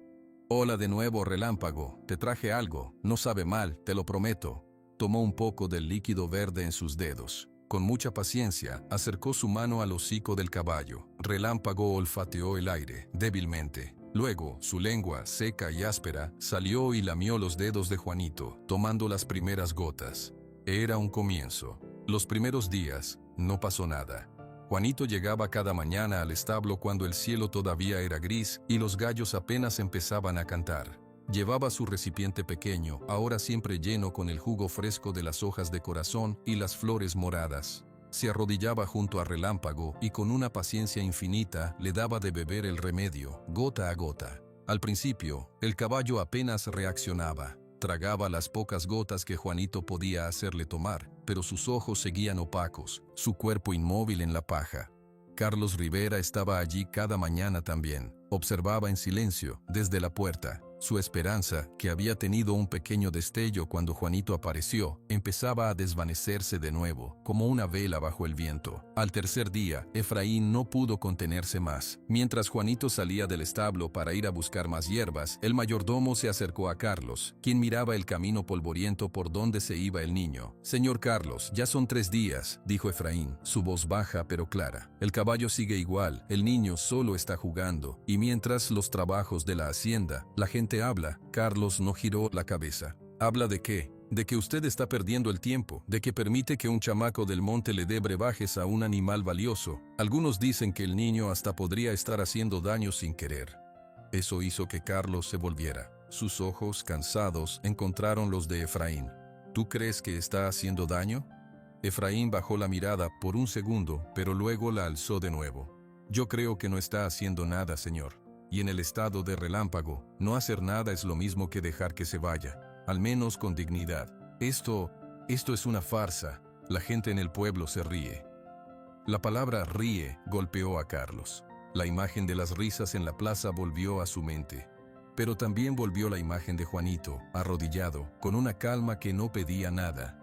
«Hola de nuevo, Relámpago. Te traje algo. No sabe mal, te lo prometo». Tomó un poco del líquido verde en sus dedos. Con mucha paciencia, acercó su mano al hocico del caballo. Relámpago olfateó el aire, débilmente. Luego, su lengua, seca y áspera, salió y lamió los dedos de Juanito, tomando las primeras gotas. Era un comienzo. Los primeros días, no pasó nada. Juanito llegaba cada mañana al establo cuando el cielo todavía era gris y los gallos apenas empezaban a cantar. Llevaba su recipiente pequeño, ahora siempre lleno con el jugo fresco de las hojas de corazón y las flores moradas. Se arrodillaba junto a Relámpago y con una paciencia infinita le daba de beber el remedio, gota a gota. Al principio, el caballo apenas reaccionaba. Tragaba las pocas gotas que Juanito podía hacerle tomar, pero sus ojos seguían opacos, su cuerpo inmóvil en la paja. Carlos Rivera estaba allí cada mañana también. Observaba en silencio, desde la puerta. Su esperanza, que había tenido un pequeño destello cuando Juanito apareció, empezaba a desvanecerse de nuevo, como una vela bajo el viento. Al tercer día, Efraín no pudo contenerse más. Mientras Juanito salía del establo para ir a buscar más hierbas, el mayordomo se acercó a Carlos, quien miraba el camino polvoriento por donde se iba el niño. «Señor Carlos, ya son 3 días», dijo Efraín, su voz baja pero clara. «El caballo sigue igual, el niño solo está jugando, y mientras los trabajos de la hacienda, la gente habla». Carlos no giró la cabeza. «¿Habla de qué?» «De que usted está perdiendo el tiempo, de que permite que un chamaco del monte le dé brebajes a un animal valioso. Algunos dicen que el niño hasta podría estar haciendo daño sin querer». Eso hizo que Carlos se volviera. Sus ojos, cansados, encontraron los de Efraín. «¿Tú crees que está haciendo daño?» Efraín bajó la mirada por un segundo, pero luego la alzó de nuevo. «Yo creo que no está haciendo nada, señor. Y en el estado de Relámpago, no hacer nada es lo mismo que dejar que se vaya, al menos con dignidad. Esto es una farsa». La gente en el pueblo se ríe. La palabra ríe golpeó a Carlos. La imagen de las risas en la plaza volvió a su mente. Pero también volvió la imagen de Juanito, arrodillado, con una calma que no pedía nada.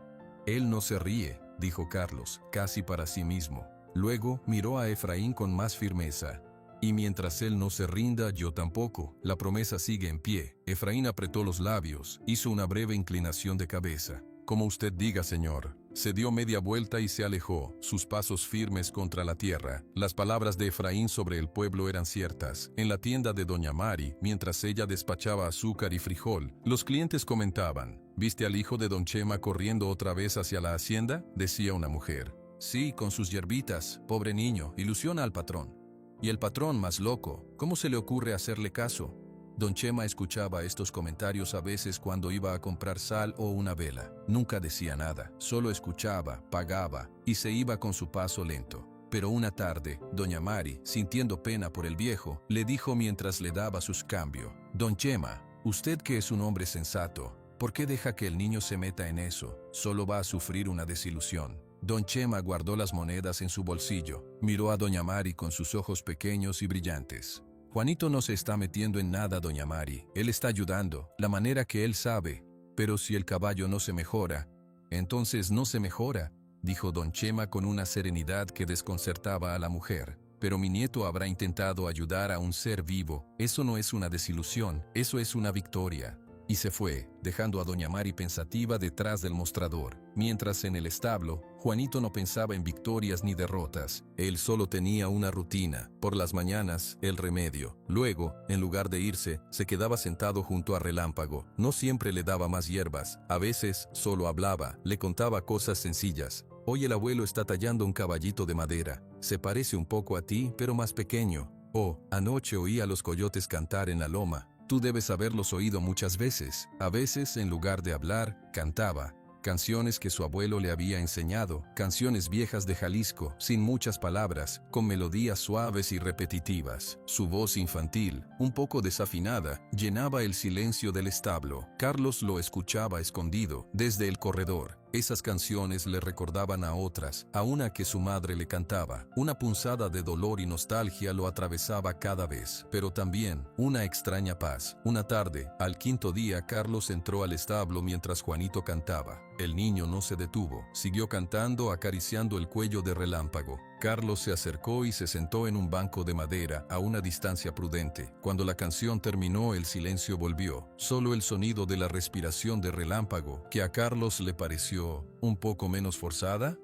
«Él no se ríe», dijo Carlos, casi para sí mismo. Luego miró a Efraín con más firmeza. «Y mientras él no se rinda, yo tampoco. La promesa sigue en pie». Efraín apretó los labios, hizo una breve inclinación de cabeza. «Como usted diga, señor». Se dio media vuelta y se alejó, sus pasos firmes contra la tierra. Las palabras de Efraín sobre el pueblo eran ciertas. En la tienda de doña Mari, mientras ella despachaba azúcar y frijol, los clientes comentaban: «¿Viste al hijo de don Chema corriendo otra vez hacia la hacienda?», decía una mujer. «Sí, con sus hierbitas, pobre niño, ilusiona al patrón». «Y el patrón más loco, ¿cómo se le ocurre hacerle caso?». Don Chema escuchaba estos comentarios a veces cuando iba a comprar sal o una vela. Nunca decía nada, solo escuchaba, pagaba y se iba con su paso lento. Pero una tarde, doña Mari, sintiendo pena por el viejo, le dijo mientras le daba sus cambios: «Don Chema, usted que es un hombre sensato, ¿por qué deja que el niño se meta en eso? Solo va a sufrir una desilusión». Don Chema guardó las monedas en su bolsillo, miró a doña Mari con sus ojos pequeños y brillantes. «Juanito no se está metiendo en nada, doña Mari. Él está ayudando, la manera que él sabe. Pero si el caballo no se mejora, entonces no se mejora», dijo don Chema con una serenidad que desconcertaba a la mujer. «Pero mi nieto habrá intentado ayudar a un ser vivo. Eso no es una desilusión, eso es una victoria». Y se fue, dejando a doña Mari pensativa detrás del mostrador. Mientras en el establo, Juanito no pensaba en victorias ni derrotas. Él solo tenía una rutina. Por las mañanas, el remedio. Luego, en lugar de irse, se quedaba sentado junto a Relámpago. No siempre le daba más hierbas. A veces, solo hablaba, le contaba cosas sencillas. Hoy el abuelo está tallando un caballito de madera. Se parece un poco a ti, pero más pequeño. Oh, anoche oí a los coyotes cantar en la loma. Tú debes haberlos oído muchas veces. A veces, en lugar de hablar, cantaba. Canciones que su abuelo le había enseñado, canciones viejas de Jalisco, sin muchas palabras, con melodías suaves y repetitivas. Su voz infantil, un poco desafinada, llenaba el silencio del establo. Carlos lo escuchaba escondido, desde el corredor. Esas canciones le recordaban a otras, a una que su madre le cantaba. Una punzada de dolor y nostalgia lo atravesaba cada vez, pero también una extraña paz. Una tarde, al quinto día, Carlos entró al establo mientras Juanito cantaba. El niño no se detuvo, siguió cantando, acariciando el cuello de Relámpago. Carlos se acercó y se sentó en un banco de madera a una distancia prudente. Cuando la canción terminó, el silencio volvió. Solo el sonido de la respiración de Relámpago, que a Carlos le pareció un poco menos forzada.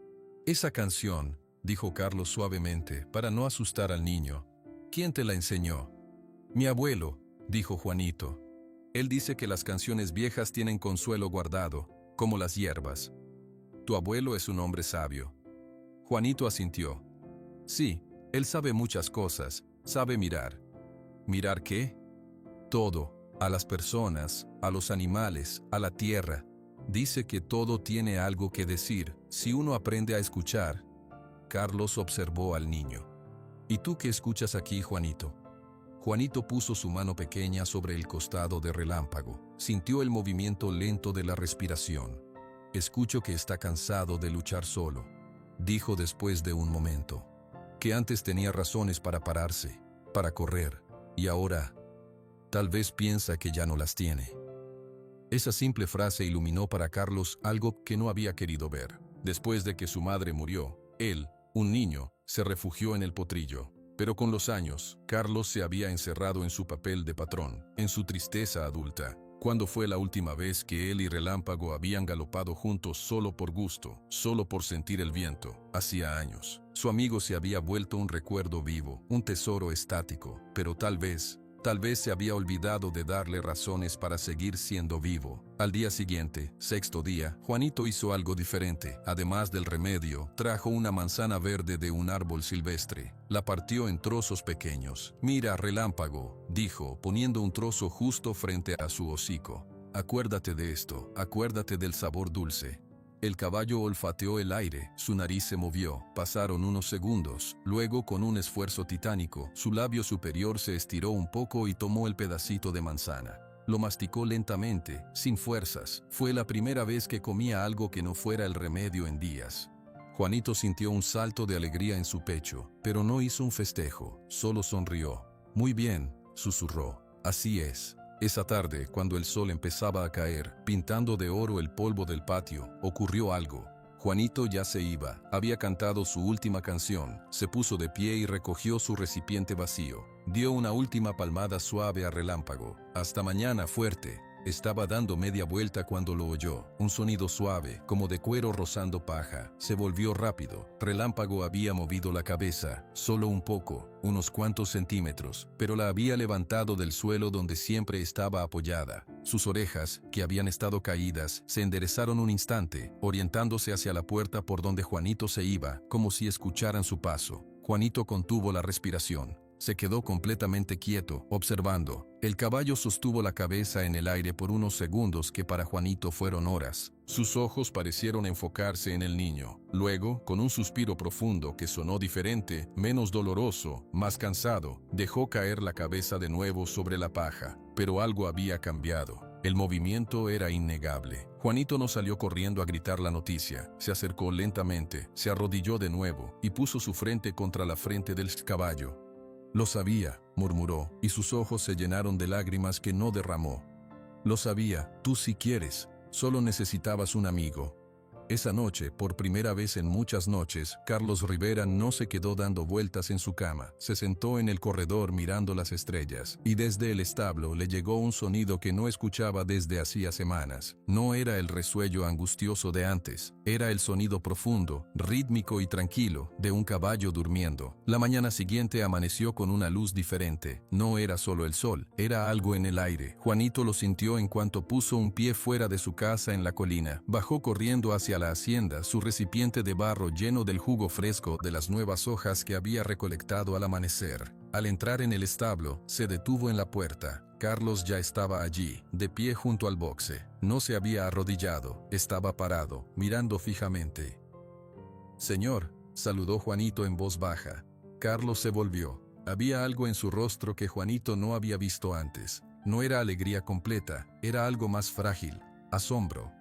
Esa canción, dijo Carlos suavemente, para no asustar al niño. ¿Quién te la enseñó? Mi abuelo, dijo Juanito. Él dice que las canciones viejas tienen consuelo guardado, como las hierbas. Tu abuelo es un hombre sabio. Juanito asintió. Sí, él sabe muchas cosas, sabe mirar. ¿Mirar qué? Todo, a las personas, a los animales, a la tierra. Dice que todo tiene algo que decir, si uno aprende a escuchar. Carlos observó al niño. ¿Y tú qué escuchas aquí, Juanito? Juanito puso su mano pequeña sobre el costado de Relámpago. Sintió el movimiento lento de la respiración. Escucho que está cansado de luchar solo, dijo después de un momento. Que antes tenía razones para pararse, para correr, y ahora, tal vez piensa que ya no las tiene. Esa simple frase iluminó para Carlos algo que no había querido ver. Después de que su madre murió, él, un niño, se refugió en el potrillo. Pero con los años, Carlos se había encerrado en su papel de patrón, en su tristeza adulta. ¿Cuándo fue la última vez que él y Relámpago habían galopado juntos solo por gusto, solo por sentir el viento? Hacía años. Su amigo se había vuelto un recuerdo vivo, un tesoro estático, pero tal vez se había olvidado de darle razones para seguir siendo vivo. Al día siguiente, sexto día, Juanito hizo algo diferente. Además del remedio, trajo una manzana verde de un árbol silvestre. La partió en trozos pequeños. Mira, Relámpago, dijo, poniendo un trozo justo frente a su hocico. Acuérdate de esto, acuérdate del sabor dulce. El caballo olfateó el aire, su nariz se movió, pasaron unos segundos, luego con un esfuerzo titánico, su labio superior se estiró un poco y tomó el pedacito de manzana. Lo masticó lentamente, sin fuerzas. Fue la primera vez que comía algo que no fuera el remedio en días. Juanito sintió un salto de alegría en su pecho, pero no hizo un festejo, solo sonrió. Muy bien, susurró, así es. Esa tarde, cuando el sol empezaba a caer, pintando de oro el polvo del patio, ocurrió algo. Juanito ya se iba, había cantado su última canción, se puso de pie y recogió su recipiente vacío. Dio una última palmada suave a Relámpago. Hasta mañana, fuerte. Estaba dando media vuelta cuando lo oyó. Un sonido suave, como de cuero rozando paja. Se volvió rápido. Relámpago había movido la cabeza, solo un poco, unos cuantos centímetros, pero la había levantado del suelo donde siempre estaba apoyada. Sus orejas, que habían estado caídas, se enderezaron un instante, orientándose hacia la puerta por donde Juanito se iba, como si escucharan su paso. Juanito contuvo la respiración. Se quedó completamente quieto, observando. El caballo sostuvo la cabeza en el aire por unos segundos que para Juanito fueron horas. Sus ojos parecieron enfocarse en el niño. Luego, con un suspiro profundo que sonó diferente, menos doloroso, más cansado, dejó caer la cabeza de nuevo sobre la paja. Pero algo había cambiado. El movimiento era innegable. Juanito no salió corriendo a gritar la noticia. Se acercó lentamente, se arrodilló de nuevo y puso su frente contra la frente del caballo. Lo sabía, murmuró, y sus ojos se llenaron de lágrimas que no derramó. Lo sabía, tú si quieres, solo necesitabas un amigo. Esa noche, por primera vez en muchas noches, Carlos Rivera no se quedó dando vueltas en su cama. Se sentó en el corredor mirando las estrellas, y desde el establo le llegó un sonido que no escuchaba desde hacía semanas. No era el resuello angustioso de antes, era el sonido profundo, rítmico y tranquilo, de un caballo durmiendo. La mañana siguiente amaneció con una luz diferente. No era solo el sol, era algo en el aire. Juanito lo sintió en cuanto puso un pie fuera de su casa en la colina. Bajó corriendo hacia la hacienda, su recipiente de barro lleno del jugo fresco de las nuevas hojas que había recolectado al amanecer. Al entrar en el establo, se detuvo en la puerta. Carlos ya estaba allí, de pie junto al boxe. No se había arrodillado, estaba parado, mirando fijamente. «Señor», saludó Juanito en voz baja. Carlos se volvió. Había algo en su rostro que Juanito no había visto antes. No era alegría completa, era algo más frágil, asombro.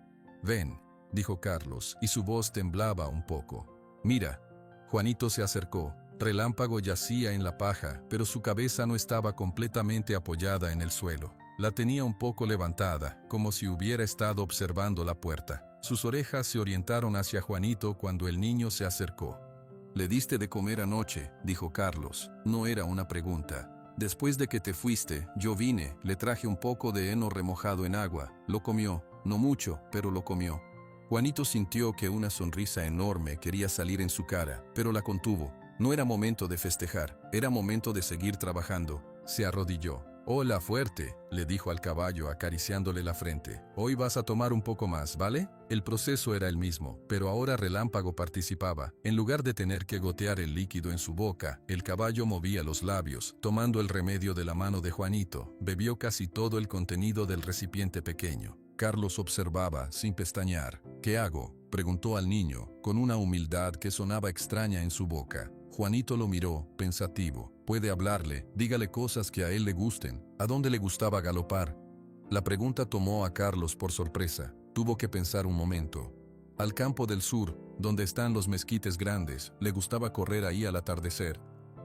«Ven», dijo Carlos, y su voz temblaba un poco. «Mira». Juanito se acercó. Relámpago yacía en la paja, pero su cabeza no estaba completamente apoyada en el suelo. La tenía un poco levantada, como si hubiera estado observando la puerta. Sus orejas se orientaron hacia Juanito cuando el niño se acercó. «¿Le diste de comer anoche?», dijo Carlos. No era una pregunta. «Después de que te fuiste, yo vine, le traje un poco de heno remojado en agua. Lo comió, no mucho, pero lo comió». Juanito sintió que una sonrisa enorme quería salir en su cara, pero la contuvo. No era momento de festejar, era momento de seguir trabajando. Se arrodilló. «Hola, fuerte», le dijo al caballo acariciándole la frente. «Hoy vas a tomar un poco más, ¿vale?». El proceso era el mismo, pero ahora Relámpago participaba. En lugar de tener que gotear el líquido en su boca, el caballo movía los labios, tomando el remedio de la mano de Juanito. Bebió casi todo el contenido del recipiente pequeño. Carlos observaba, sin pestañear. «¿Qué hago?», preguntó al niño, con una humildad que sonaba extraña en su boca. Juanito lo miró, pensativo. «Puede hablarle, dígale cosas que a él le gusten. ¿A dónde le gustaba galopar?». La pregunta tomó a Carlos por sorpresa. Tuvo que pensar un momento. «Al campo del sur, donde están los mezquites grandes, le gustaba correr ahí al atardecer».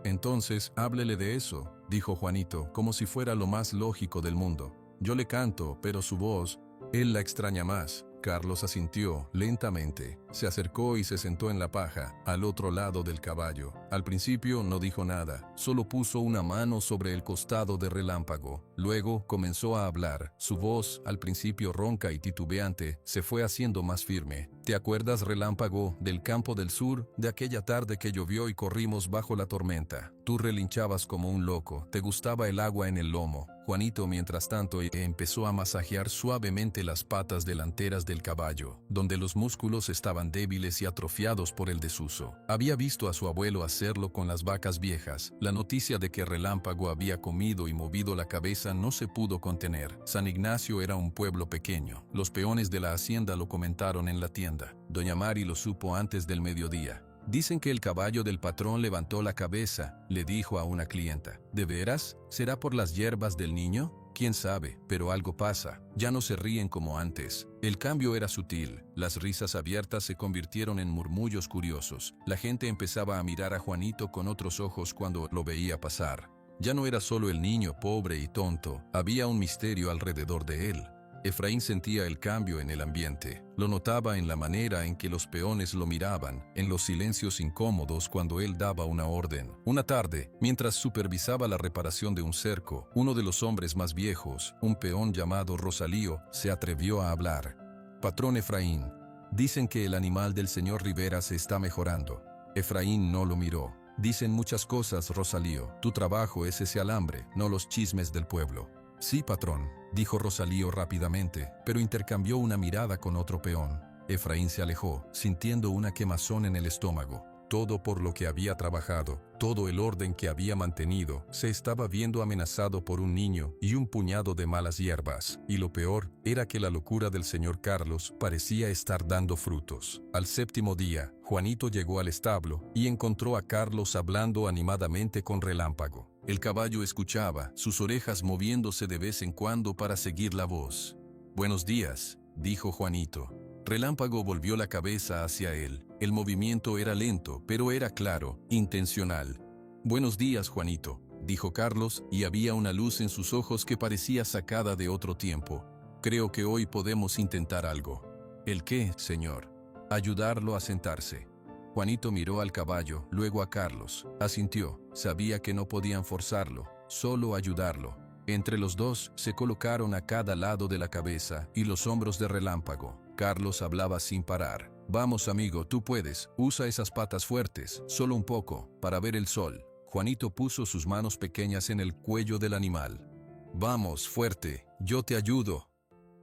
«Entonces, háblele de eso», dijo Juanito, como si fuera lo más lógico del mundo. «Yo le canto, pero su voz, él la extraña más». Carlos asintió lentamente. Se acercó y se sentó en la paja, al otro lado del caballo. Al principio no dijo nada, solo puso una mano sobre el costado de Relámpago. Luego comenzó a hablar. Su voz, al principio ronca y titubeante, se fue haciendo más firme. «¿Te acuerdas, Relámpago, del campo del sur, de aquella tarde que llovió y corrimos bajo la tormenta? Tú relinchabas como un loco, te gustaba el agua en el lomo». Juanito, mientras tanto, empezó a masajear suavemente las patas delanteras del caballo, donde los músculos estaban débiles y atrofiados por el desuso. Había visto a su abuelo hacerlo con las vacas viejas. La noticia de que Relámpago había comido y movido la cabeza no se pudo contener. San Ignacio era un pueblo pequeño. Los peones de la hacienda lo comentaron en la tienda. Doña Mari lo supo antes del mediodía. «Dicen que el caballo del patrón levantó la cabeza», le dijo a una clienta. «¿De veras? ¿Será por las hierbas del niño? Quién sabe, pero algo pasa. Ya no se ríen como antes». El cambio era sutil. Las risas abiertas se convirtieron en murmullos curiosos. La gente empezaba a mirar a Juanito con otros ojos cuando lo veía pasar. Ya no era solo el niño pobre y tonto, había un misterio alrededor de él. Efraín sentía el cambio en el ambiente. Lo notaba en la manera en que los peones lo miraban, en los silencios incómodos cuando él daba una orden. Una tarde, mientras supervisaba la reparación de un cerco, uno de los hombres más viejos, un peón llamado Rosalío, se atrevió a hablar. «Patrón Efraín, dicen que el animal del señor Rivera se está mejorando». Efraín no lo miró. «Dicen muchas cosas, Rosalío. Tu trabajo es ese alambre, no los chismes del pueblo». «Sí, patrón», dijo Rosalío rápidamente, pero intercambió una mirada con otro peón. Efraín se alejó, sintiendo una quemazón en el estómago. Todo por lo que había trabajado, todo el orden que había mantenido, se estaba viendo amenazado por un niño y un puñado de malas hierbas. Y lo peor era que la locura del señor Carlos parecía estar dando frutos. Al séptimo día, Juanito llegó al establo y encontró a Carlos hablando animadamente con Relámpago. El caballo escuchaba, sus orejas moviéndose de vez en cuando para seguir la voz. «Buenos días», dijo Juanito. Relámpago volvió la cabeza hacia él. El movimiento era lento, pero era claro, intencional. «Buenos días, Juanito», dijo Carlos, y había una luz en sus ojos que parecía sacada de otro tiempo. «Creo que hoy podemos intentar algo». «¿El qué, señor?». Ayudarlo a sentarse. Juanito miró al caballo, luego a Carlos. Asintió. Sabía que no podían forzarlo, solo ayudarlo. Entre los dos se colocaron a cada lado de la cabeza y los hombros de Relámpago. Carlos hablaba sin parar. Vamos amigo, tú puedes. Usa esas patas fuertes, solo un poco, para ver el sol. Juanito puso sus manos pequeñas en el cuello del animal. Vamos, fuerte, yo te ayudo.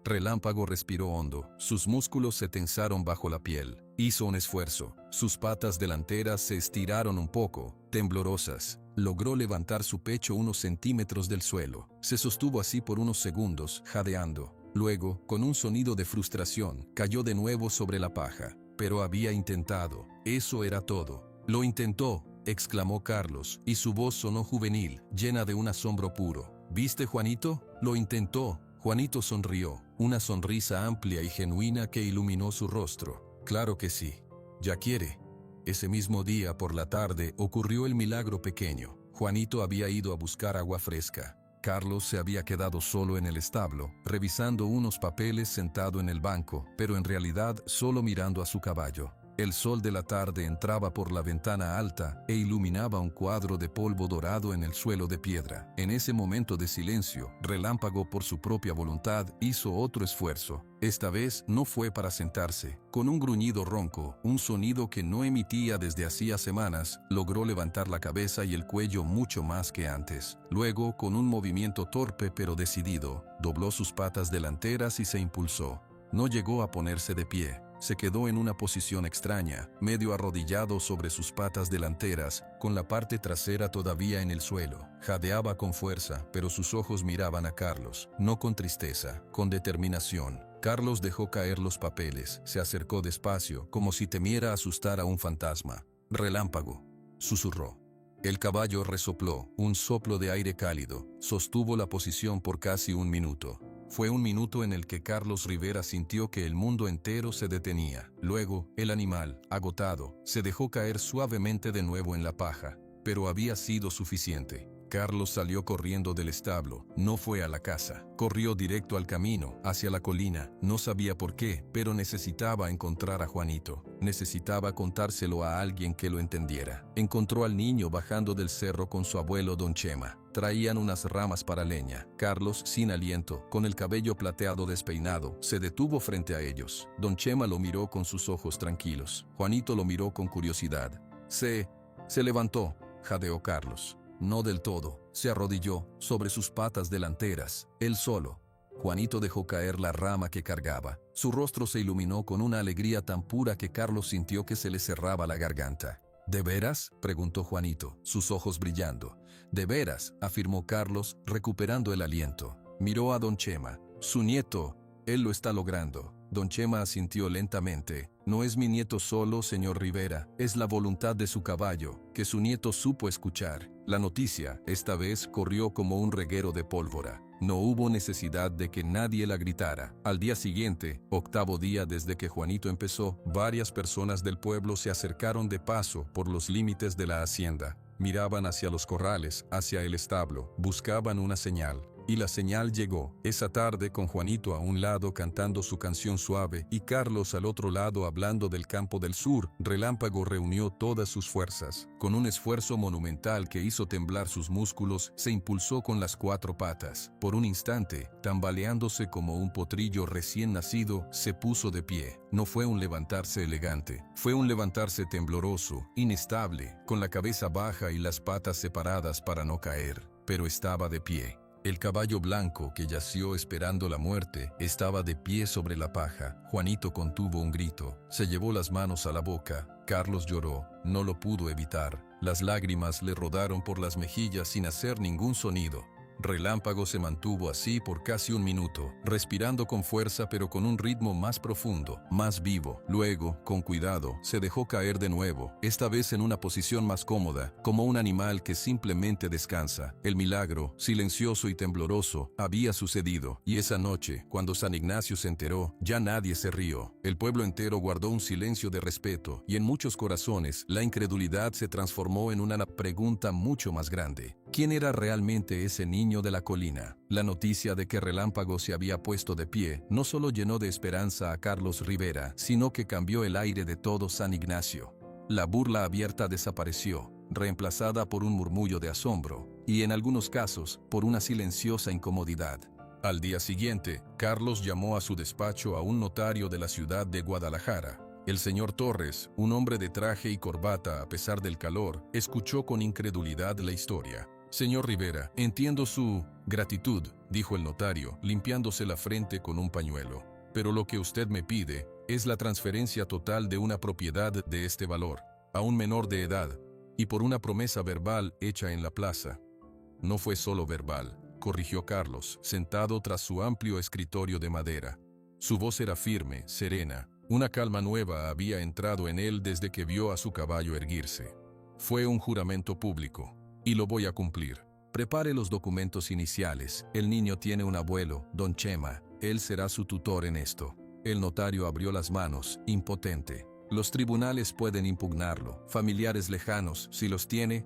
Relámpago respiró hondo, sus músculos se tensaron bajo la piel. Hizo un esfuerzo, sus patas delanteras se estiraron un poco, temblorosas. Logró levantar su pecho unos centímetros del suelo. Se sostuvo así por unos segundos, jadeando. Luego, con un sonido de frustración, cayó de nuevo sobre la paja. Pero había intentado. Eso era todo. Lo intentó, exclamó Carlos, y su voz sonó juvenil, llena de un asombro puro. ¿Viste, Juanito? Lo intentó. Juanito sonrió, una sonrisa amplia y genuina que iluminó su rostro. Claro que sí. Ya quiere. Ese mismo día, por la tarde, ocurrió el milagro pequeño. Juanito había ido a buscar agua fresca. Carlos se había quedado solo en el establo, revisando unos papeles sentado en el banco, pero en realidad solo mirando a su caballo. El sol de la tarde entraba por la ventana alta e iluminaba un cuadro de polvo dorado en el suelo de piedra. En ese momento de silencio, Relámpago por su propia voluntad hizo otro esfuerzo. Esta vez no fue para sentarse. Con un gruñido ronco, un sonido que no emitía desde hacía semanas, logró levantar la cabeza y el cuello mucho más que antes. Luego, con un movimiento torpe pero decidido, dobló sus patas delanteras y se impulsó. No llegó a ponerse de pie. Se quedó en una posición extraña, medio arrodillado sobre sus patas delanteras, con la parte trasera todavía en el suelo. Jadeaba con fuerza, pero sus ojos miraban a Carlos, no con tristeza, con determinación. Carlos dejó caer los papeles, se acercó despacio, como si temiera asustar a un fantasma. Relámpago, susurró. El caballo resopló, un soplo de aire cálido, sostuvo la posición por casi un minuto. Fue un minuto en el que Carlos Rivera sintió que el mundo entero se detenía. Luego, el animal, agotado, se dejó caer suavemente de nuevo en la paja. Pero había sido suficiente. Carlos salió corriendo del establo, no fue a la casa. Corrió directo al camino, hacia la colina. No sabía por qué, pero necesitaba encontrar a Juanito. Necesitaba contárselo a alguien que lo entendiera. Encontró al niño bajando del cerro con su abuelo Don Chema. Traían unas ramas para leña. Carlos, sin aliento, con el cabello plateado despeinado, se detuvo frente a ellos. Don Chema lo miró con sus ojos tranquilos. Juanito lo miró con curiosidad. Se levantó, jadeó Carlos. No del todo, se arrodilló, sobre sus patas delanteras, él solo. Juanito dejó caer la rama que cargaba. Su rostro se iluminó con una alegría tan pura que Carlos sintió que se le cerraba la garganta. ¿De veras?, preguntó Juanito, sus ojos brillando. «De veras», afirmó Carlos, recuperando el aliento. Miró a Don Chema. «Su nieto, él lo está logrando». Don Chema asintió lentamente. «No es mi nieto solo, señor Rivera, es la voluntad de su caballo, que su nieto supo escuchar». La noticia, esta vez, corrió como un reguero de pólvora. No hubo necesidad de que nadie la gritara. Al día siguiente, octavo día desde que Juanito empezó, varias personas del pueblo se acercaron de paso por los límites de la hacienda. Miraban hacia los corrales, hacia el establo, buscaban una señal. Y la señal llegó, esa tarde con Juanito a un lado cantando su canción suave y Carlos al otro lado hablando del campo del sur. Relámpago reunió todas sus fuerzas. Con un esfuerzo monumental que hizo temblar sus músculos, se impulsó con las cuatro patas. Por un instante, tambaleándose como un potrillo recién nacido, se puso de pie. No fue un levantarse elegante, fue un levantarse tembloroso, inestable, con la cabeza baja y las patas separadas para no caer. Pero estaba de pie. El caballo blanco que yació esperando la muerte estaba de pie sobre la paja. Juanito contuvo un grito, se llevó las manos a la boca. Carlos lloró, no lo pudo evitar. Las lágrimas le rodaron por las mejillas sin hacer ningún sonido. Relámpago se mantuvo así por casi un minuto, respirando con fuerza pero con un ritmo más profundo, más vivo. Luego, con cuidado, se dejó caer de nuevo, esta vez en una posición más cómoda, como un animal que simplemente descansa. El milagro, silencioso y tembloroso, había sucedido, y esa noche, cuando San Ignacio se enteró, ya nadie se rió. El pueblo entero guardó un silencio de respeto, y en muchos corazones, la incredulidad se transformó en una pregunta mucho más grande. ¿Quién era realmente ese niño niño de la colina. La noticia de que Relámpago se había puesto de pie no solo llenó de esperanza a Carlos Rivera, sino que cambió el aire de todo San Ignacio. La burla abierta desapareció, reemplazada por un murmullo de asombro, y en algunos casos, por una silenciosa incomodidad. Al día siguiente, Carlos llamó a su despacho a un notario de la ciudad de Guadalajara. El señor Torres, un hombre de traje y corbata a pesar del calor, escuchó con incredulidad la historia. «Señor Rivera, entiendo su gratitud», dijo el notario, limpiándose la frente con un pañuelo. «Pero lo que usted me pide es la transferencia total de una propiedad de este valor, a un menor de edad, y por una promesa verbal hecha en la plaza». «No fue solo verbal», corrigió Carlos, sentado tras su amplio escritorio de madera. Su voz era firme, serena. Una calma nueva había entrado en él desde que vio a su caballo erguirse. «Fue un juramento público, y lo voy a cumplir. Prepare los documentos iniciales. El niño tiene un abuelo, don Chema. Él será su tutor en esto». El notario abrió las manos, impotente. «Los tribunales pueden impugnarlo. Familiares lejanos, si los tiene».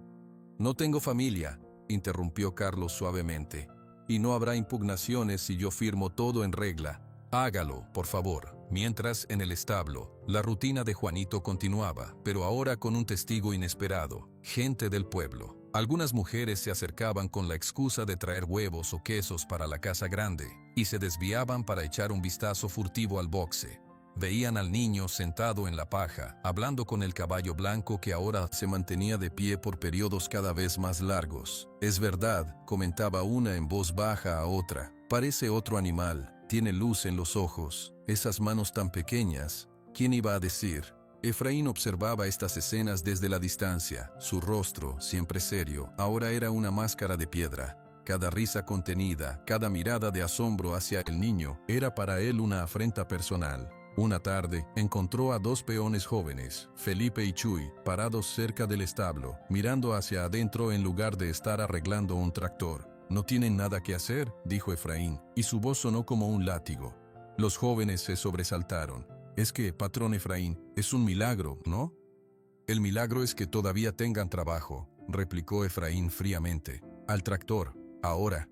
«No tengo familia», interrumpió Carlos suavemente. «Y no habrá impugnaciones si yo firmo todo en regla. Hágalo, por favor». Mientras, en el establo, la rutina de Juanito continuaba, pero ahora con un testigo inesperado, gente del pueblo. Algunas mujeres se acercaban con la excusa de traer huevos o quesos para la casa grande, y se desviaban para echar un vistazo furtivo al boxe. Veían al niño sentado en la paja, hablando con el caballo blanco que ahora se mantenía de pie por periodos cada vez más largos. «Es verdad», comentaba una en voz baja a otra, «parece otro animal. Tiene luz en los ojos, esas manos tan pequeñas. ¿Quién iba a decir?». Efraín observaba estas escenas desde la distancia. Su rostro, siempre serio, ahora era una máscara de piedra. Cada risa contenida, cada mirada de asombro hacia el niño, era para él una afrenta personal. Una tarde, encontró a dos peones jóvenes, Felipe y Chuy, parados cerca del establo, mirando hacia adentro en lugar de estar arreglando un tractor. «No tienen nada que hacer», dijo Efraín, y su voz sonó como un látigo. Los jóvenes se sobresaltaron. «Es que, patrón Efraín, es un milagro, ¿no?». «El milagro es que todavía tengan trabajo», replicó Efraín fríamente. «Al tractor, ahora».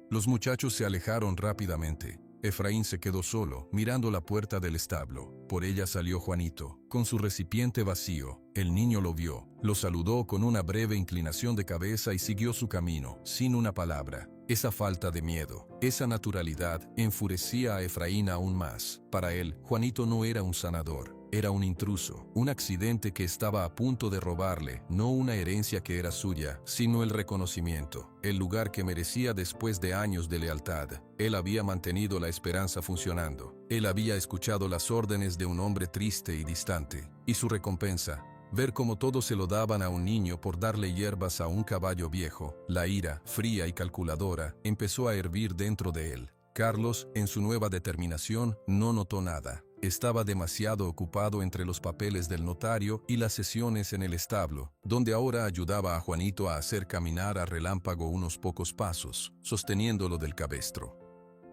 Los muchachos se alejaron rápidamente. Efraín se quedó solo, mirando la puerta del establo. Por ella salió Juanito, con su recipiente vacío. El niño lo vio, lo saludó con una breve inclinación de cabeza y siguió su camino, sin una palabra. Esa falta de miedo, esa naturalidad, enfurecía a Efraín aún más. Para él, Juanito no era un sanador. Era un intruso, un accidente que estaba a punto de robarle, no una herencia que era suya, sino el reconocimiento, el lugar que merecía después de años de lealtad. Él había mantenido la esperanza funcionando. Él había escuchado las órdenes de un hombre triste y distante. Y su recompensa, ver cómo todo se lo daban a un niño por darle hierbas a un caballo viejo. La ira, fría y calculadora, empezó a hervir dentro de él. Carlos, en su nueva determinación, no notó nada. Estaba demasiado ocupado entre los papeles del notario y las sesiones en el establo, donde ahora ayudaba a Juanito a hacer caminar a Relámpago unos pocos pasos, sosteniéndolo del cabestro.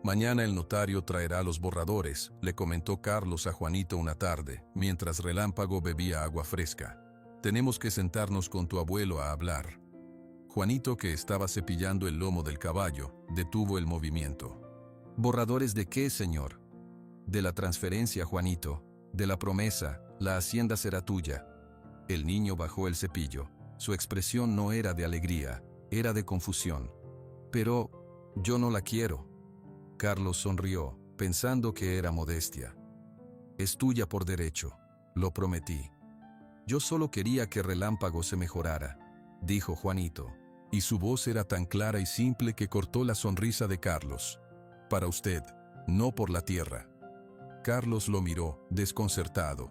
«Mañana el notario traerá los borradores», le comentó Carlos a Juanito una tarde, mientras Relámpago bebía agua fresca. «Tenemos que sentarnos con tu abuelo a hablar». Juanito, que estaba cepillando el lomo del caballo, detuvo el movimiento. «¿Borradores de qué, señor?». «De la transferencia, Juanito, de la promesa, la hacienda será tuya». El niño bajó el cepillo. Su expresión no era de alegría, era de confusión. «Pero yo no la quiero». Carlos sonrió, pensando que era modestia. «Es tuya por derecho, lo prometí. Yo solo quería que Relámpago se mejorara», dijo Juanito, y su voz era tan clara y simple que cortó la sonrisa de Carlos. «Para usted, no por la tierra». Carlos lo miró, desconcertado.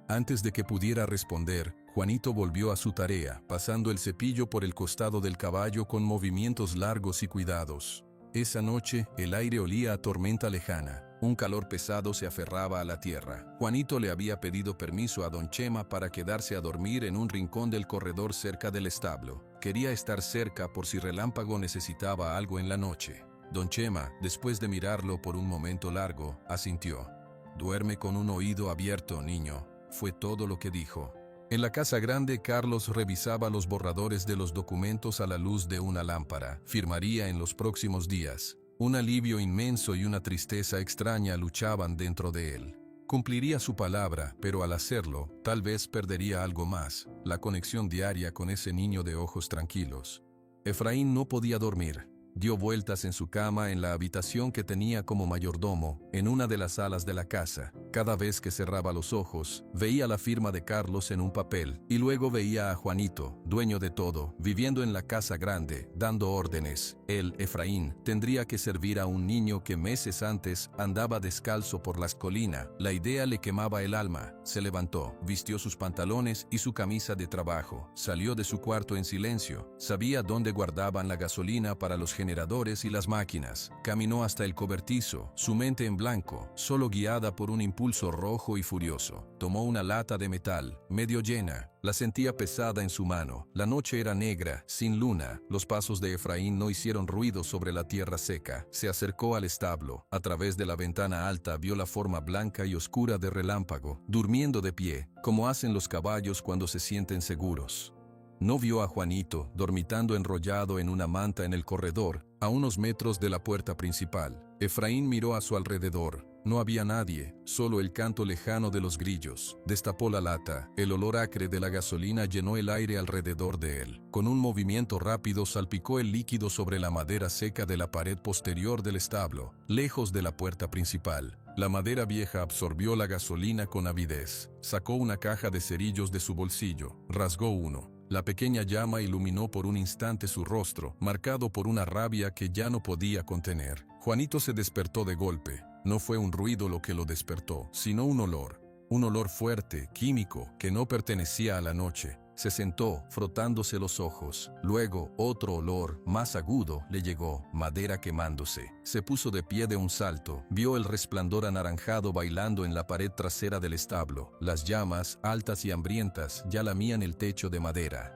Antes de que pudiera responder, Juanito volvió a su tarea, pasando el cepillo por el costado del caballo con movimientos largos y cuidados. Esa noche, el aire olía a tormenta lejana. Un calor pesado se aferraba a la tierra. Juanito le había pedido permiso a don Chema para quedarse a dormir en un rincón del corredor cerca del establo. Quería estar cerca por si Relámpago necesitaba algo en la noche. Don Chema, después de mirarlo por un momento largo, asintió. «Duerme con un oído abierto, niño», fue todo lo que dijo. En la casa grande, Carlos revisaba los borradores de los documentos a la luz de una lámpara. Firmaría en los próximos días. Un alivio inmenso y una tristeza extraña luchaban dentro de él. Cumpliría su palabra, pero al hacerlo, tal vez perdería algo más, la conexión diaria con ese niño de ojos tranquilos. Efraín no podía dormir. Dio vueltas en su cama en la habitación que tenía como mayordomo, en una de las salas de la casa. Cada vez que cerraba los ojos, veía la firma de Carlos en un papel, y luego veía a Juanito, dueño de todo, viviendo en la casa grande, dando órdenes. Él, Efraín, tendría que servir a un niño que meses antes andaba descalzo por las colinas. La idea le quemaba el alma. Se levantó, vistió sus pantalones y su camisa de trabajo, salió de su cuarto en silencio. Sabía dónde guardaban la gasolina para los generadores y las máquinas. Caminó hasta el cobertizo, su mente en blanco, solo guiada por un impulso rojo y furioso. Tomó una lata de metal, medio llena. La sentía pesada en su mano. La noche era negra, sin luna. Los pasos de Efraín no hicieron ruido sobre la tierra seca. Se acercó al establo. A través de la ventana alta vio la forma blanca y oscura de Relámpago, durmiendo de pie, como hacen los caballos cuando se sienten seguros. No vio a Juanito, dormitando enrollado en una manta en el corredor, a unos metros de la puerta principal. Efraín miró a su alrededor. No había nadie, solo el canto lejano de los grillos. Destapó la lata. El olor acre de la gasolina llenó el aire alrededor de él. Con un movimiento rápido salpicó el líquido sobre la madera seca de la pared posterior del establo, lejos de la puerta principal. La madera vieja absorbió la gasolina con avidez. Sacó una caja de cerillos de su bolsillo. Rasgó uno. La pequeña llama iluminó por un instante su rostro, marcado por una rabia que ya no podía contener. Juanito se despertó de golpe. No fue un ruido lo que lo despertó, sino un olor. Un olor fuerte, químico, que no pertenecía a la noche. Se sentó, frotándose los ojos. Luego, otro olor, más agudo, le llegó, madera quemándose. Se puso de pie de un salto. Vio el resplandor anaranjado bailando en la pared trasera del establo. Las llamas, altas y hambrientas, ya lamían el techo de madera.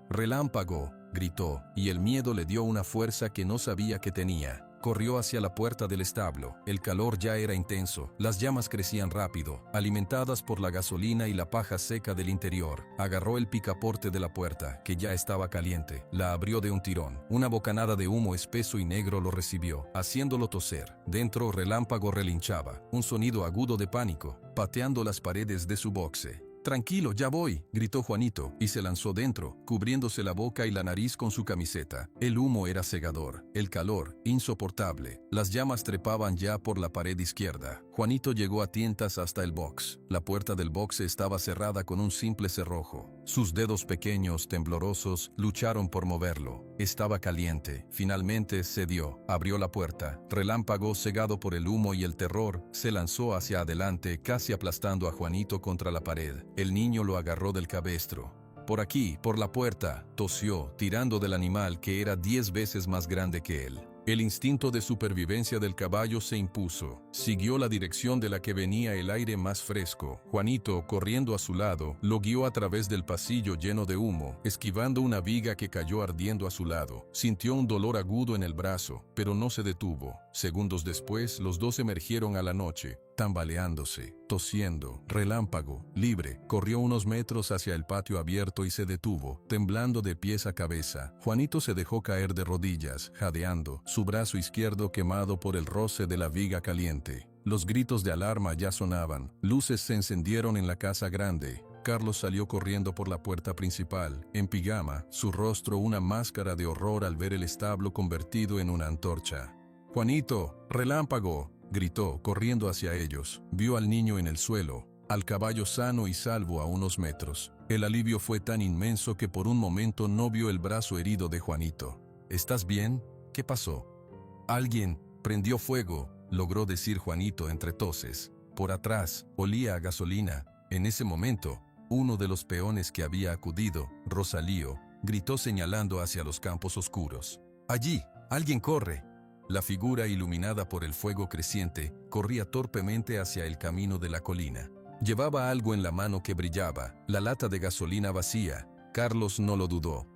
«Relámpago», gritó, y el miedo le dio una fuerza que no sabía que tenía. Corrió hacia la puerta del establo. El calor ya era intenso. Las llamas crecían rápido, alimentadas por la gasolina y la paja seca del interior. Agarró el picaporte de la puerta, que ya estaba caliente. La abrió de un tirón. Una bocanada de humo espeso y negro lo recibió, haciéndolo toser. Dentro, Relámpago relinchaba, un sonido agudo de pánico, pateando las paredes de su boxe. «Tranquilo, ya voy», gritó Juanito, y se lanzó dentro, cubriéndose la boca y la nariz con su camiseta. El humo era cegador, el calor, insoportable. Las llamas trepaban ya por la pared izquierda. Juanito llegó a tientas hasta el box. La puerta del box estaba cerrada con un simple cerrojo. Sus dedos pequeños, temblorosos, lucharon por moverlo. Estaba caliente. Finalmente cedió. Abrió la puerta. Relámpago, cegado por el humo y el terror, se lanzó hacia adelante, casi aplastando a Juanito contra la pared. El niño lo agarró del cabestro. «Por aquí, por la puerta», tosió, tirando del animal que era 10 veces más grande que él. El instinto de supervivencia del caballo se impuso. Siguió la dirección de la que venía el aire más fresco. Juanito, corriendo a su lado, lo guió a través del pasillo lleno de humo, esquivando una viga que cayó ardiendo a su lado. Sintió un dolor agudo en el brazo, pero no se detuvo. Segundos después, los dos emergieron a la noche, tambaleándose, tosiendo. Relámpago, libre, corrió unos metros hacia el patio abierto y se detuvo, temblando de pies a cabeza. Juanito se dejó caer de rodillas, jadeando, su brazo izquierdo quemado por el roce de la viga caliente. Los gritos de alarma ya sonaban. Luces se encendieron en la casa grande. Carlos salió corriendo por la puerta principal, en pijama, su rostro una máscara de horror al ver el establo convertido en una antorcha. «Juanito, Relámpago», gritó, corriendo hacia ellos. Vio al niño en el suelo, al caballo sano y salvo a unos metros. El alivio fue tan inmenso que por un momento no vio el brazo herido de Juanito. «¿Estás bien? ¿Qué pasó?» «Alguien prendió fuego», logró decir Juanito entre toses. Por atrás, olía a gasolina. En ese momento, uno de los peones que había acudido, Rosalío, gritó señalando hacia los campos oscuros. «Allí, alguien corre». La figura iluminada por el fuego creciente corría torpemente hacia el camino de la colina. Llevaba algo en la mano que brillaba, la lata de gasolina vacía. Carlos no lo dudó.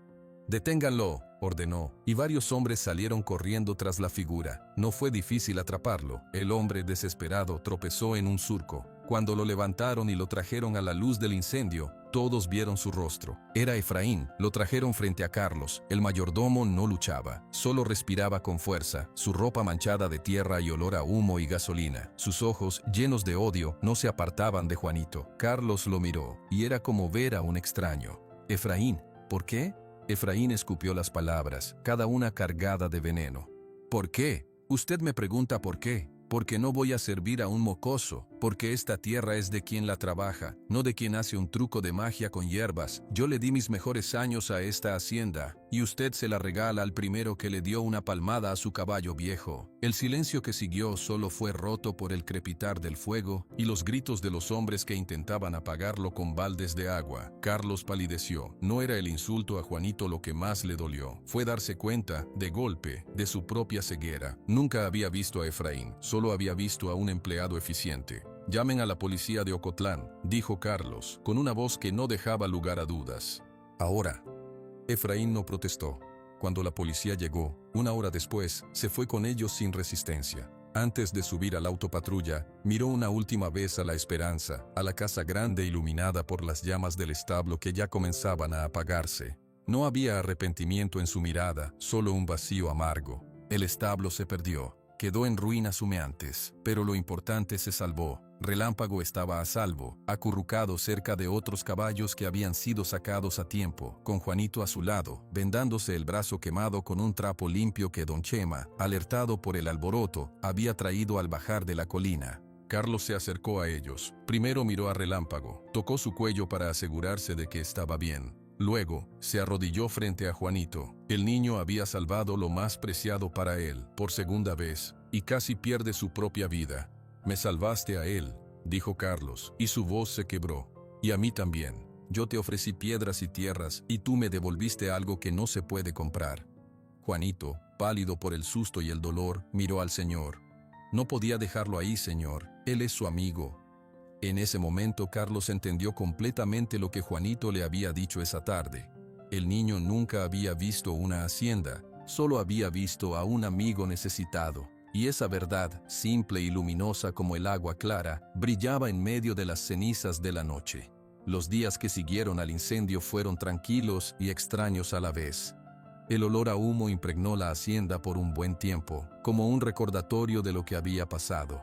«Deténganlo», ordenó, y varios hombres salieron corriendo tras la figura. No fue difícil atraparlo. El hombre, desesperado, tropezó en un surco. Cuando lo levantaron y lo trajeron a la luz del incendio, todos vieron su rostro. Era Efraín. Lo trajeron frente a Carlos. El mayordomo no luchaba, solo respiraba con fuerza, su ropa manchada de tierra y olor a humo y gasolina. Sus ojos, llenos de odio, no se apartaban de Juanito. Carlos lo miró, y era como ver a un extraño. Efraín, ¿por qué? Efraín escupió las palabras, cada una cargada de veneno. ¿Por qué? Usted me pregunta por qué. Porque no voy a servir a un mocoso, porque esta tierra es de quien la trabaja, no de quien hace un truco de magia con hierbas. Yo le di mis mejores años a esta hacienda, y usted se la regala al primero que le dio una palmada a su caballo viejo. El silencio que siguió solo fue roto por el crepitar del fuego y los gritos de los hombres que intentaban apagarlo con baldes de agua. Carlos palideció. No era el insulto a Juanito lo que más le dolió, fue darse cuenta, de golpe, de su propia ceguera. Nunca había visto a Efraín, solo había visto a un empleado eficiente. «Llamen a la policía de Ocotlán», dijo Carlos, con una voz que no dejaba lugar a dudas. Ahora. Efraín no protestó. Cuando la policía llegó, una hora después, se fue con ellos sin resistencia. Antes de subir a la autopatrulla, miró una última vez a La Esperanza, a la casa grande iluminada por las llamas del establo que ya comenzaban a apagarse. No había arrepentimiento en su mirada, solo un vacío amargo. El establo se perdió. Quedó en ruinas humeantes, pero lo importante se salvó. Relámpago estaba a salvo, acurrucado cerca de otros caballos que habían sido sacados a tiempo, con Juanito a su lado, vendándose el brazo quemado con un trapo limpio que don Chema, alertado por el alboroto, había traído al bajar de la colina. Carlos se acercó a ellos. Primero miró a Relámpago, tocó su cuello para asegurarse de que estaba bien. Luego, se arrodilló frente a Juanito. El niño había salvado lo más preciado para él, por segunda vez, y casi pierde su propia vida. «Me salvaste a él», dijo Carlos, y su voz se quebró. «Y a mí también. Yo te ofrecí piedras y tierras, y tú me devolviste algo que no se puede comprar». Juanito, pálido por el susto y el dolor, miró al señor. «No podía dejarlo ahí, señor. Él es su amigo». En ese momento Carlos entendió completamente lo que Juanito le había dicho esa tarde. El niño nunca había visto una hacienda, solo había visto a un amigo necesitado. Y esa verdad, simple y luminosa como el agua clara, brillaba en medio de las cenizas de la noche. Los días que siguieron al incendio fueron tranquilos y extraños a la vez. El olor a humo impregnó la hacienda por un buen tiempo, como un recordatorio de lo que había pasado.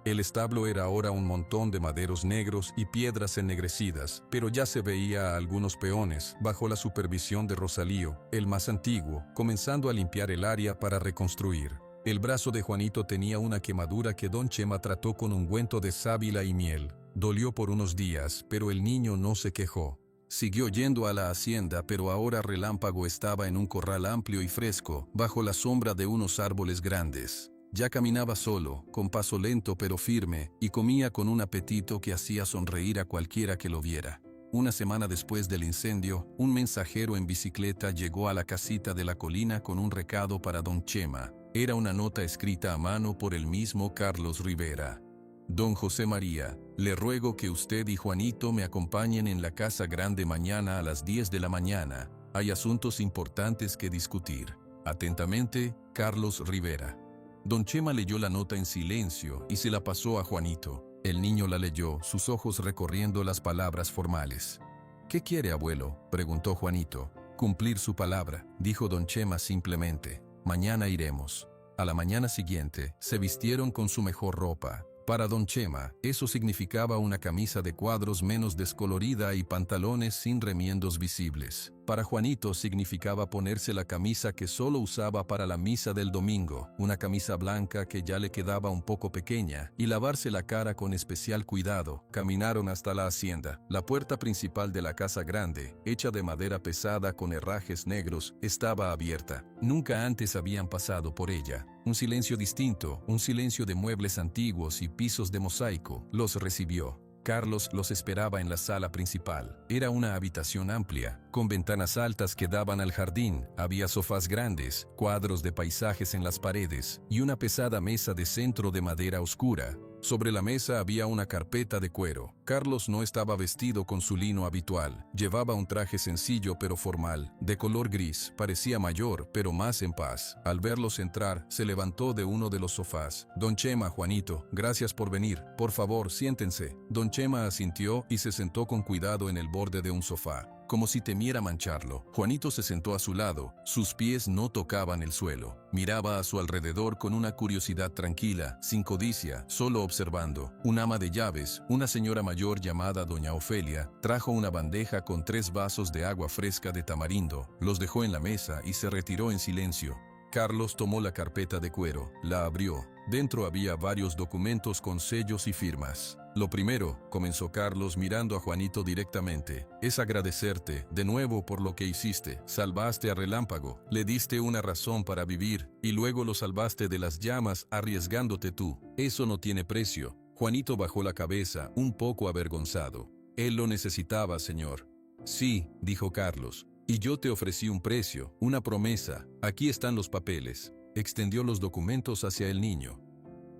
El establo era ahora un montón de maderos negros y piedras ennegrecidas, pero ya se veía a algunos peones, bajo la supervisión de Rosalío, el más antiguo, comenzando a limpiar el área para reconstruir. El brazo de Juanito tenía una quemadura que don Chema trató con ungüento de sábila y miel. Dolió por unos días, pero el niño no se quejó. Siguió yendo a la hacienda, pero ahora Relámpago estaba en un corral amplio y fresco, bajo la sombra de unos árboles grandes. Ya caminaba solo, con paso lento pero firme, y comía con un apetito que hacía sonreír a cualquiera que lo viera. Una semana después del incendio, un mensajero en bicicleta llegó a la casita de la colina con un recado para don Chema. Era una nota escrita a mano por el mismo Carlos Rivera. «Don José María, le ruego que usted y Juanito me acompañen en la casa grande mañana a las 10 de la mañana. Hay asuntos importantes que discutir. Atentamente, Carlos Rivera». Don Chema leyó la nota en silencio y se la pasó a Juanito. El niño la leyó, sus ojos recorriendo las palabras formales. «¿Qué quiere, abuelo?», preguntó Juanito. «Cumplir su palabra», dijo don Chema simplemente. «Mañana iremos». A la mañana siguiente, se vistieron con su mejor ropa. Para don Chema, eso significaba una camisa de cuadros menos descolorida y pantalones sin remiendos visibles. Para Juanito significaba ponerse la camisa que solo usaba para la misa del domingo, una camisa blanca que ya le quedaba un poco pequeña, y lavarse la cara con especial cuidado. Caminaron hasta la hacienda. La puerta principal de la casa grande, hecha de madera pesada con herrajes negros, estaba abierta. Nunca antes habían pasado por ella. Un silencio distinto, un silencio de muebles antiguos y pisos de mosaico, los recibió. Carlos los esperaba en la sala principal. Era una habitación amplia, con ventanas altas que daban al jardín. Había sofás grandes, cuadros de paisajes en las paredes y una pesada mesa de centro de madera oscura. Sobre la mesa había una carpeta de cuero. Carlos no estaba vestido con su lino habitual. Llevaba un traje sencillo pero formal, de color gris. Parecía mayor, pero más en paz. Al verlos entrar, se levantó de uno de los sofás. Don Chema, Juanito, gracias por venir. Por favor, siéntense. Don Chema asintió y se sentó con cuidado en el borde de un sofá, como si temiera mancharlo. Juanito se sentó a su lado. Sus pies no tocaban el suelo. Miraba a su alrededor con una curiosidad tranquila, sin codicia, solo observando. Un ama de llaves, una señora mayor llamada doña Ofelia, trajo una bandeja con 3 vasos de agua fresca de tamarindo, los dejó en la mesa y se retiró en silencio. Carlos tomó la carpeta de cuero, la abrió. Dentro había varios documentos con sellos y firmas. Lo primero, comenzó Carlos mirando a Juanito directamente, es agradecerte de nuevo por lo que hiciste. Salvaste a Relámpago, le diste una razón para vivir, y luego lo salvaste de las llamas arriesgándote tú. Eso no tiene precio. Juanito bajó la cabeza, un poco avergonzado. Él lo necesitaba, señor. Sí, dijo Carlos. Y yo te ofrecí un precio, una promesa. Aquí están los papeles. Extendió los documentos hacia el niño.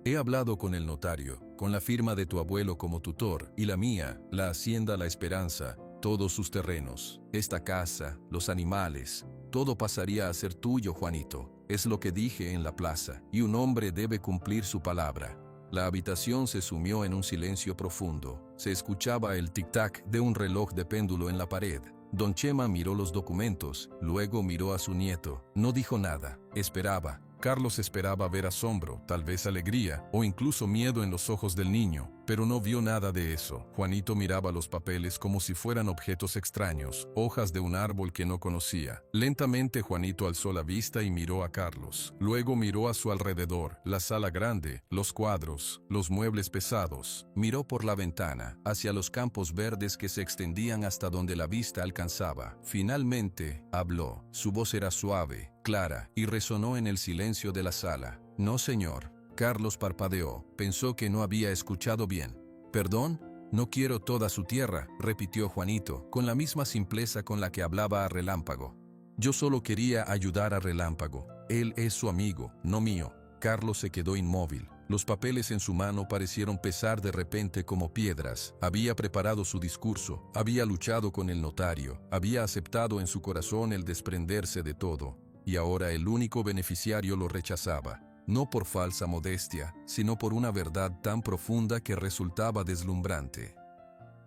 He hablado con el notario, con la firma de tu abuelo como tutor, y la mía, la hacienda La Esperanza, todos sus terrenos, esta casa, los animales, todo pasaría a ser tuyo, Juanito. Es lo que dije en la plaza, y un hombre debe cumplir su palabra. La habitación se sumió en un silencio profundo. Se escuchaba el tic-tac de un reloj de péndulo en la pared. Don Chema miró los documentos, luego miró a su nieto. No dijo nada, esperaba. Carlos esperaba ver asombro, tal vez alegría, o incluso miedo en los ojos del niño, pero no vio nada de eso. Juanito miraba los papeles como si fueran objetos extraños, hojas de un árbol que no conocía. Lentamente Juanito alzó la vista y miró a Carlos. Luego miró a su alrededor, la sala grande, los cuadros, los muebles pesados. Miró por la ventana, hacia los campos verdes que se extendían hasta donde la vista alcanzaba. Finalmente, habló. Su voz era suave, clara, y resonó en el silencio de la sala. No, señor. Carlos parpadeó, pensó que no había escuchado bien. ¿Perdón? No quiero toda su tierra, repitió Juanito, con la misma simpleza con la que hablaba a Relámpago. Yo solo quería ayudar a Relámpago. Él es su amigo, no mío. Carlos se quedó inmóvil. Los papeles en su mano parecieron pesar de repente como piedras. Había preparado su discurso, había luchado con el notario, había aceptado en su corazón el desprenderse de todo. Y ahora el único beneficiario lo rechazaba. No por falsa modestia, sino por una verdad tan profunda que resultaba deslumbrante.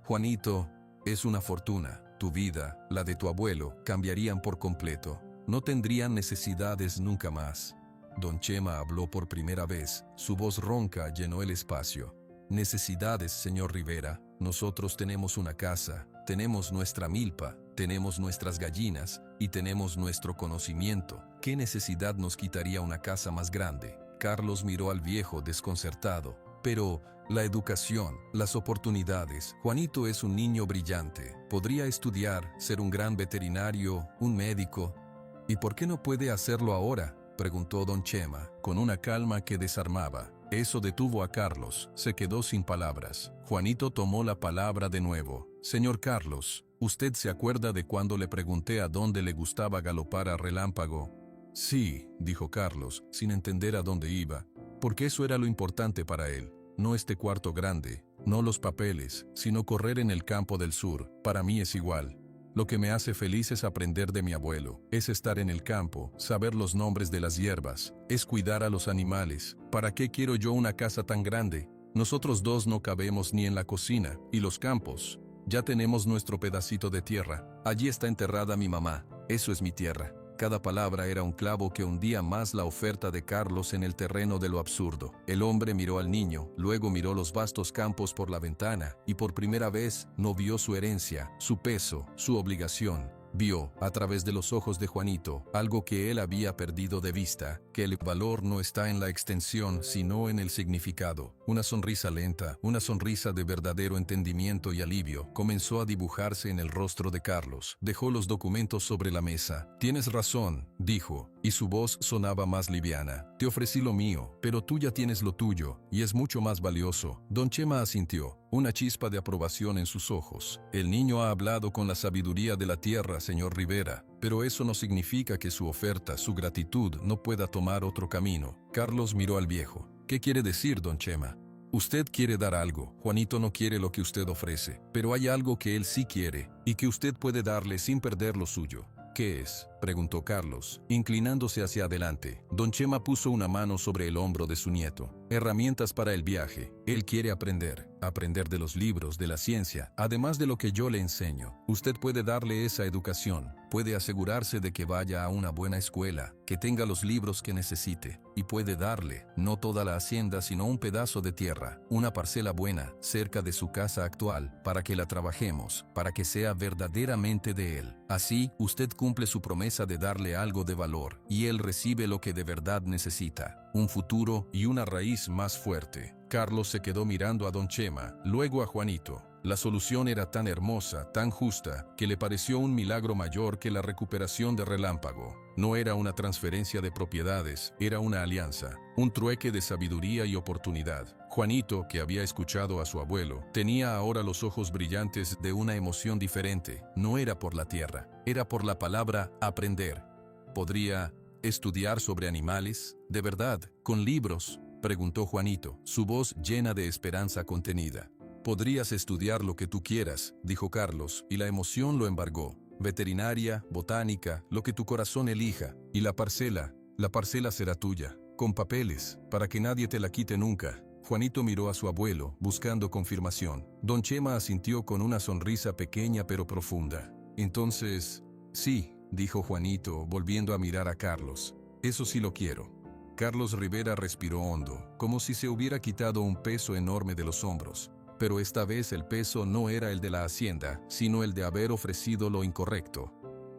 Juanito, es una fortuna. Tu vida, la de tu abuelo, cambiarían por completo. No tendrían necesidades nunca más. Don Chema habló por primera vez. Su voz ronca llenó el espacio. Necesidades, señor Rivera. Nosotros tenemos una casa, tenemos nuestra milpa, tenemos nuestras gallinas y tenemos nuestro conocimiento. ¿Qué necesidad nos quitaría una casa más grande? Carlos miró al viejo desconcertado. Pero la educación, las oportunidades. Juanito es un niño brillante. Podría estudiar, ser un gran veterinario, un médico. ¿Y por qué no puede hacerlo ahora?, preguntó don Chema, con una calma que desarmaba. Eso detuvo a Carlos. Se quedó sin palabras. Juanito tomó la palabra de nuevo. Señor Carlos, ¿usted se acuerda de cuando le pregunté a dónde le gustaba galopar a Relámpago? Sí, dijo Carlos, sin entender a dónde iba, porque eso era lo importante para él. No este cuarto grande, no los papeles, sino correr en el campo del sur. Para mí es igual. Lo que me hace feliz es aprender de mi abuelo, es estar en el campo, saber los nombres de las hierbas, es cuidar a los animales. ¿Para qué quiero yo una casa tan grande? Nosotros dos no cabemos ni en la cocina, y los campos. Ya tenemos nuestro pedacito de tierra. Allí está enterrada mi mamá. Eso es mi tierra. Cada palabra era un clavo que hundía más la oferta de Carlos en el terreno de lo absurdo. El hombre miró al niño, luego miró los vastos campos por la ventana, y por primera vez no vio su herencia, su peso, su obligación. Vio, a través de los ojos de Juanito, algo que él había perdido de vista, que el valor no está en la extensión, sino en el significado. Una sonrisa lenta, una sonrisa de verdadero entendimiento y alivio, comenzó a dibujarse en el rostro de Carlos. Dejó los documentos sobre la mesa. Tienes razón, dijo, y su voz sonaba más liviana. Te ofrecí lo mío, pero tú ya tienes lo tuyo, y es mucho más valioso. Don Chema asintió. Una chispa de aprobación en sus ojos. El niño ha hablado con la sabiduría de la tierra, señor Rivera, pero eso no significa que su oferta, su gratitud, no pueda tomar otro camino. Carlos miró al viejo. ¿Qué quiere decir, don Chema? Usted quiere dar algo, Juanito no quiere lo que usted ofrece, pero hay algo que él sí quiere, y que usted puede darle sin perder lo suyo. ¿Qué es?, preguntó Carlos, inclinándose hacia adelante. Don Chema puso una mano sobre el hombro de su nieto. Herramientas para el viaje. Él quiere aprender de los libros, de la ciencia, además de lo que yo le enseño. Usted puede darle esa educación, puede asegurarse de que vaya a una buena escuela, que tenga los libros que necesite, y puede darle, no toda la hacienda sino un pedazo de tierra, una parcela buena, cerca de su casa actual, para que la trabajemos, para que sea verdaderamente de él. Así, usted cumple su promesa de darle algo de valor, y él recibe lo que de verdad necesita, un futuro y una raíz más fuerte. Carlos se quedó mirando a don Chema, luego a Juanito. La solución era tan hermosa, tan justa, que le pareció un milagro mayor que la recuperación de Relámpago. No era una transferencia de propiedades, era una alianza, un trueque de sabiduría y oportunidad. Juanito, que había escuchado a su abuelo, tenía ahora los ojos brillantes de una emoción diferente. No era por la tierra, era por la palabra aprender. ¿Podría estudiar sobre animales? ¿De verdad? ¿Con libros?, preguntó Juanito, su voz llena de esperanza contenida. Podrías estudiar lo que tú quieras, dijo Carlos, y la emoción lo embargó. Veterinaria, botánica, lo que tu corazón elija. Y la parcela será tuya, con papeles, para que nadie te la quite nunca. Juanito miró a su abuelo, buscando confirmación. Don Chema asintió con una sonrisa pequeña pero profunda. Entonces, sí, dijo Juanito, volviendo a mirar a Carlos. Eso sí lo quiero. Carlos Rivera respiró hondo, como si se hubiera quitado un peso enorme de los hombros. Pero esta vez el peso no era el de la hacienda, sino el de haber ofrecido lo incorrecto.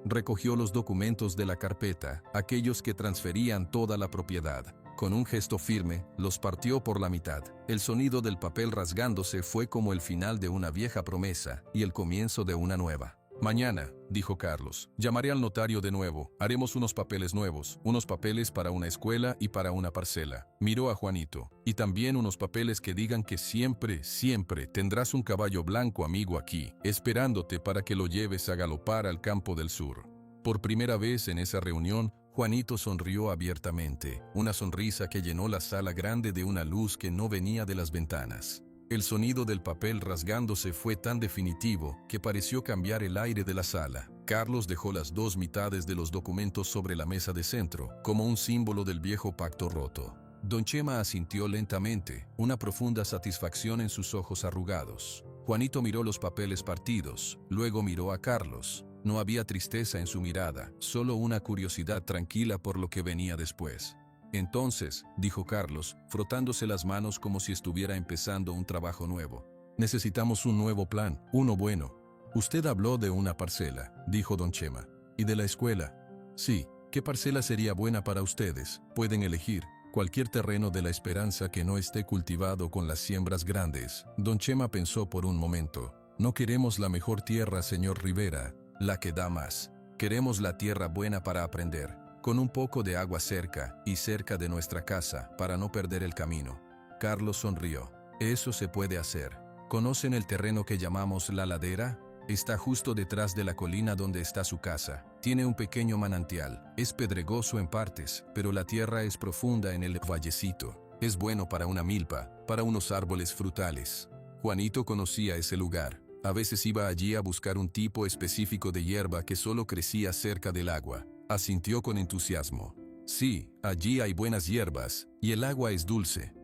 Recogió los documentos de la carpeta, aquellos que transferían toda la propiedad. Con un gesto firme, los partió por la mitad. El sonido del papel rasgándose fue como el final de una vieja promesa y el comienzo de una nueva. Mañana, dijo Carlos, llamaré al notario de nuevo, haremos unos papeles nuevos, unos papeles para una escuela y para una parcela. Miró a Juanito, y también unos papeles que digan que siempre, siempre tendrás un caballo blanco amigo aquí, esperándote para que lo lleves a galopar al campo del sur. Por primera vez en esa reunión, Juanito sonrió abiertamente, una sonrisa que llenó la sala grande de una luz que no venía de las ventanas. El sonido del papel rasgándose fue tan definitivo que pareció cambiar el aire de la sala. Carlos dejó las dos mitades de los documentos sobre la mesa de centro, como un símbolo del viejo pacto roto. Don Chema asintió lentamente, una profunda satisfacción en sus ojos arrugados. Juanito miró los papeles partidos, luego miró a Carlos. No había tristeza en su mirada, solo una curiosidad tranquila por lo que venía después. Entonces, dijo Carlos, frotándose las manos como si estuviera empezando un trabajo nuevo. Necesitamos un nuevo plan, uno bueno. Usted habló de una parcela, dijo don Chema. ¿Y de la escuela? Sí, ¿qué parcela sería buena para ustedes? Pueden elegir cualquier terreno de la esperanza que no esté cultivado con las siembras grandes. Don Chema pensó por un momento. No queremos la mejor tierra, señor Rivera, la que da más. Queremos la tierra buena para aprender, con un poco de agua cerca y cerca de nuestra casa, para no perder el camino. Carlos sonrió. Eso se puede hacer. ¿Conocen el terreno que llamamos la ladera? Está justo detrás de la colina donde está su casa. Tiene un pequeño manantial. Es pedregoso en partes, pero la tierra es profunda en el vallecito. Es bueno para una milpa, para unos árboles frutales. Juanito conocía ese lugar. A veces iba allí a buscar un tipo específico de hierba que solo crecía cerca del agua. Asintió con entusiasmo. Sí, allí hay buenas hierbas, y el agua es dulce.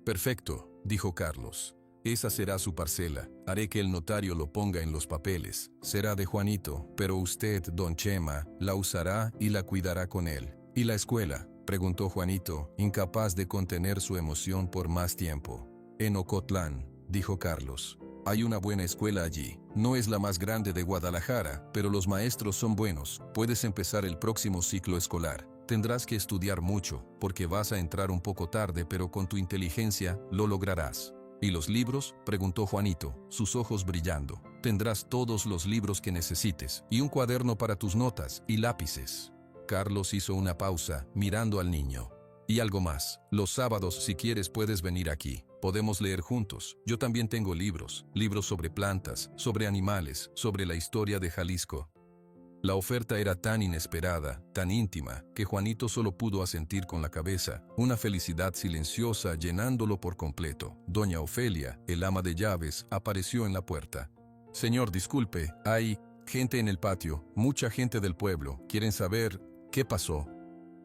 Perfecto, dijo Carlos. Esa será su parcela. Haré que el notario lo ponga en los papeles. Será de Juanito, pero usted, don Chema, la usará y la cuidará con él. ¿Y la escuela?, preguntó Juanito, incapaz de contener su emoción por más tiempo. En Ocotlán, dijo Carlos. Hay una buena escuela allí. No es la más grande de Guadalajara, pero los maestros son buenos. Puedes empezar el próximo ciclo escolar. Tendrás que estudiar mucho, porque vas a entrar un poco tarde, pero con tu inteligencia lo lograrás. ¿Y los libros?, preguntó Juanito, sus ojos brillando. Tendrás todos los libros que necesites, y un cuaderno para tus notas, y lápices. Carlos hizo una pausa, mirando al niño. Y algo más. Los sábados, si quieres, puedes venir aquí. Podemos leer juntos. Yo también tengo libros. Libros sobre plantas, sobre animales, sobre la historia de Jalisco. La oferta era tan inesperada, tan íntima, que Juanito solo pudo asentir con la cabeza, una felicidad silenciosa llenándolo por completo. Doña Ofelia, el ama de llaves, apareció en la puerta. «Señor, disculpe, hay gente en el patio, mucha gente del pueblo, quieren saber qué pasó».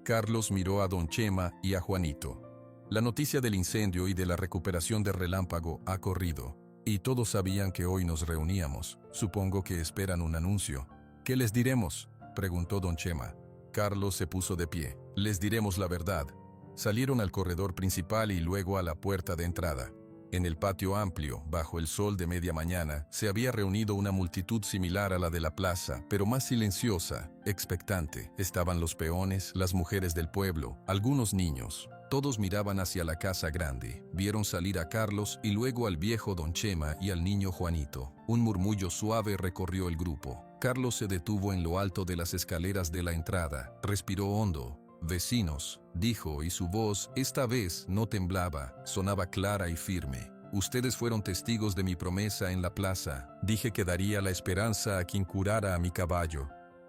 Carlos miró a don Chema y a Juanito. La noticia del incendio y de la recuperación del relámpago ha corrido, y todos sabían que hoy nos reuníamos. Supongo que esperan un anuncio. «¿Qué les diremos?», preguntó don Chema. Carlos se puso de pie. «Les diremos la verdad». Salieron al corredor principal y luego a la puerta de entrada. En el patio amplio, bajo el sol de media mañana, se había reunido una multitud similar a la de la plaza, pero más silenciosa, expectante. Estaban los peones, las mujeres del pueblo, algunos niños. Todos miraban hacia la casa grande. Vieron salir a Carlos y luego al viejo don Chema y al niño Juanito. Un murmullo suave recorrió el grupo. Carlos se detuvo en lo alto de las escaleras de la entrada. Respiró hondo. «Vecinos», dijo, y su voz, esta vez, no temblaba, sonaba clara y firme. «Ustedes fueron testigos de mi promesa en la plaza. Dije que daría la esperanza a quien curara a mi caballo».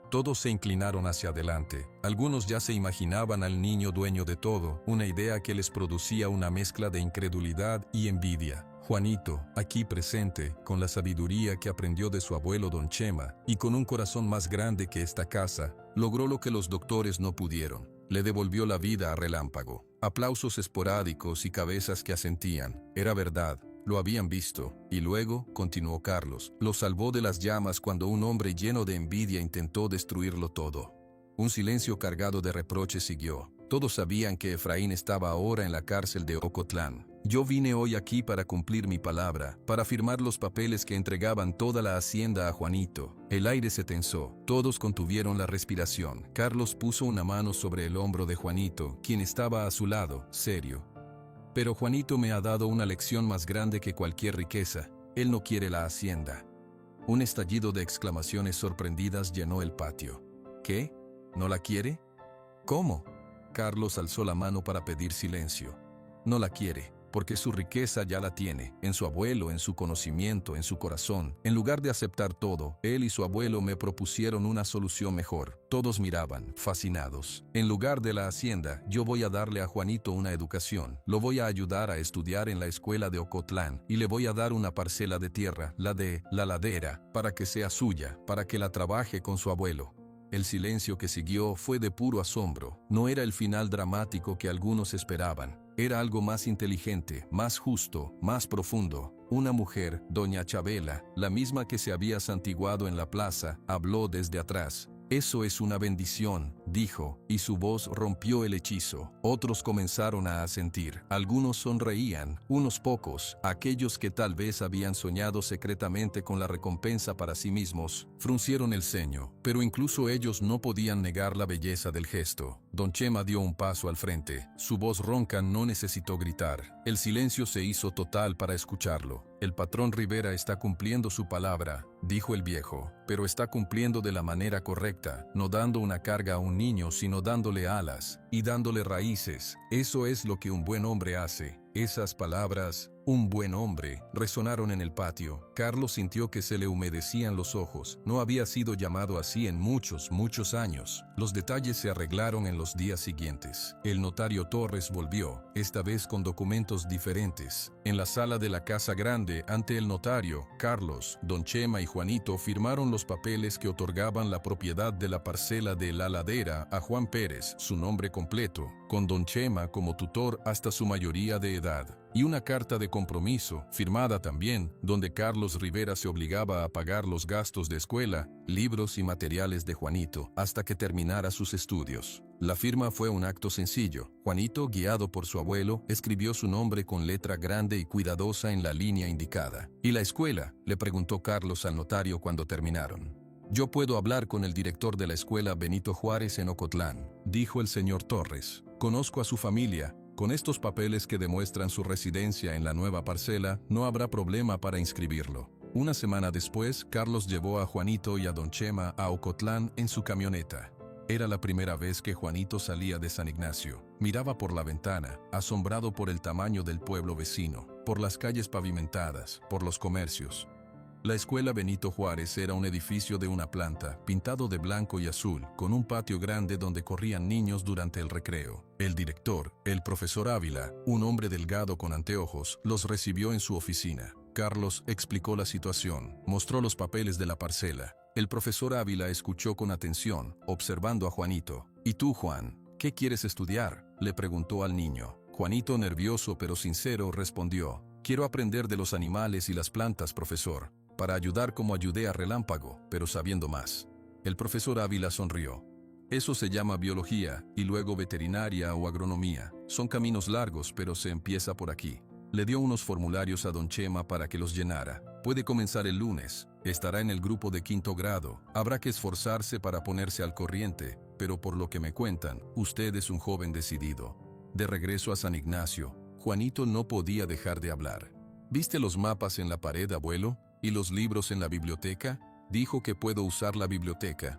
Todos se inclinaron hacia adelante. Algunos ya se imaginaban al niño dueño de todo, una idea que les producía una mezcla de incredulidad y envidia. Juanito, aquí presente, con la sabiduría que aprendió de su abuelo don Chema, y con un corazón más grande que esta casa, logró lo que los doctores no pudieron. Le devolvió la vida a Relámpago. Aplausos esporádicos y cabezas que asentían. Era verdad. Lo habían visto, y luego, continuó Carlos, lo salvó de las llamas cuando un hombre lleno de envidia intentó destruirlo todo. Un silencio cargado de reproches siguió. Todos sabían que Efraín estaba ahora en la cárcel de Ocotlán. «Yo vine hoy aquí para cumplir mi palabra, para firmar los papeles que entregaban toda la hacienda a Juanito». El aire se tensó, todos contuvieron la respiración. Carlos puso una mano sobre el hombro de Juanito, quien estaba a su lado, serio. «Pero Juanito me ha dado una lección más grande que cualquier riqueza. Él no quiere la hacienda». Un estallido de exclamaciones sorprendidas llenó el patio. «¿Qué? ¿No la quiere? ¿Cómo?». Carlos alzó la mano para pedir silencio. «No la quiere, porque su riqueza ya la tiene, en su abuelo, en su conocimiento, en su corazón. En lugar de aceptar todo, él y su abuelo me propusieron una solución mejor». Todos miraban, fascinados. «En lugar de la hacienda, yo voy a darle a Juanito una educación. Lo voy a ayudar a estudiar en la escuela de Ocotlán, y le voy a dar una parcela de tierra, la de la ladera, para que sea suya, para que la trabaje con su abuelo». El silencio que siguió fue de puro asombro. No era el final dramático que algunos esperaban. Era algo más inteligente, más justo, más profundo. Una mujer, doña Chabela, la misma que se había santiguado en la plaza, habló desde atrás. «Eso es una bendición», dijo, y su voz rompió el hechizo. Otros comenzaron a asentir. Algunos sonreían, unos pocos, aquellos que tal vez habían soñado secretamente con la recompensa para sí mismos, fruncieron el ceño, pero incluso ellos no podían negar la belleza del gesto. Don Chema dio un paso al frente. Su voz ronca no necesitó gritar. El silencio se hizo total para escucharlo. «El patrón Rivera está cumpliendo su palabra», dijo el viejo, «pero está cumpliendo de la manera correcta, no dando una carga a un niño, sino dándole alas y dándole raíces. Eso es lo que un buen hombre hace». Esas palabras, «un buen hombre», resonaron en el patio. Carlos sintió que se le humedecían los ojos. No había sido llamado así en muchos, muchos años. Los detalles se arreglaron en los días siguientes. El notario Torres volvió, esta vez con documentos diferentes. En la sala de la casa grande, ante el notario, Carlos, don Chema y Juanito firmaron los papeles que otorgaban la propiedad de la parcela de la ladera a Juan Pérez, su nombre completo, con don Chema como tutor hasta su mayoría de edad, y una carta de compromiso, firmada también, donde Carlos Rivera se obligaba a pagar los gastos de escuela, libros y materiales de Juanito, hasta que terminara sus estudios. La firma fue un acto sencillo. Juanito, guiado por su abuelo, escribió su nombre con letra grande y cuidadosa en la línea indicada. «¿Y la escuela?», le preguntó Carlos al notario cuando terminaron. «Yo puedo hablar con el director de la escuela Benito Juárez en Ocotlán», dijo el señor Torres. «Conozco a su familia. Con estos papeles que demuestran su residencia en la nueva parcela, no habrá problema para inscribirlo». Una semana después, Carlos llevó a Juanito y a don Chema a Ocotlán en su camioneta. Era la primera vez que Juanito salía de San Ignacio. Miraba por la ventana, asombrado por el tamaño del pueblo vecino, por las calles pavimentadas, por los comercios. La escuela Benito Juárez era un edificio de una planta, pintado de blanco y azul, con un patio grande donde corrían niños durante el recreo. El director, el profesor Ávila, un hombre delgado con anteojos, los recibió en su oficina. Carlos explicó la situación, mostró los papeles de la parcela. El profesor Ávila escuchó con atención, observando a Juanito. «¿Y tú, Juan, qué quieres estudiar?», le preguntó al niño. Juanito, nervioso pero sincero, respondió: «Quiero aprender de los animales y las plantas, profesor, para ayudar como ayudé a Relámpago, pero sabiendo más». El profesor Ávila sonrió. «Eso se llama biología, y luego veterinaria o agronomía. Son caminos largos, pero se empieza por aquí». Le dio unos formularios a don Chema para que los llenara. «Puede comenzar el lunes. Estará en el grupo de 5º grado. Habrá que esforzarse para ponerse al corriente, pero por lo que me cuentan, usted es un joven decidido». De regreso a San Ignacio, Juanito no podía dejar de hablar. «¿Viste los mapas en la pared, abuelo? ¿Y los libros en la biblioteca? Dijo que puedo usar la biblioteca».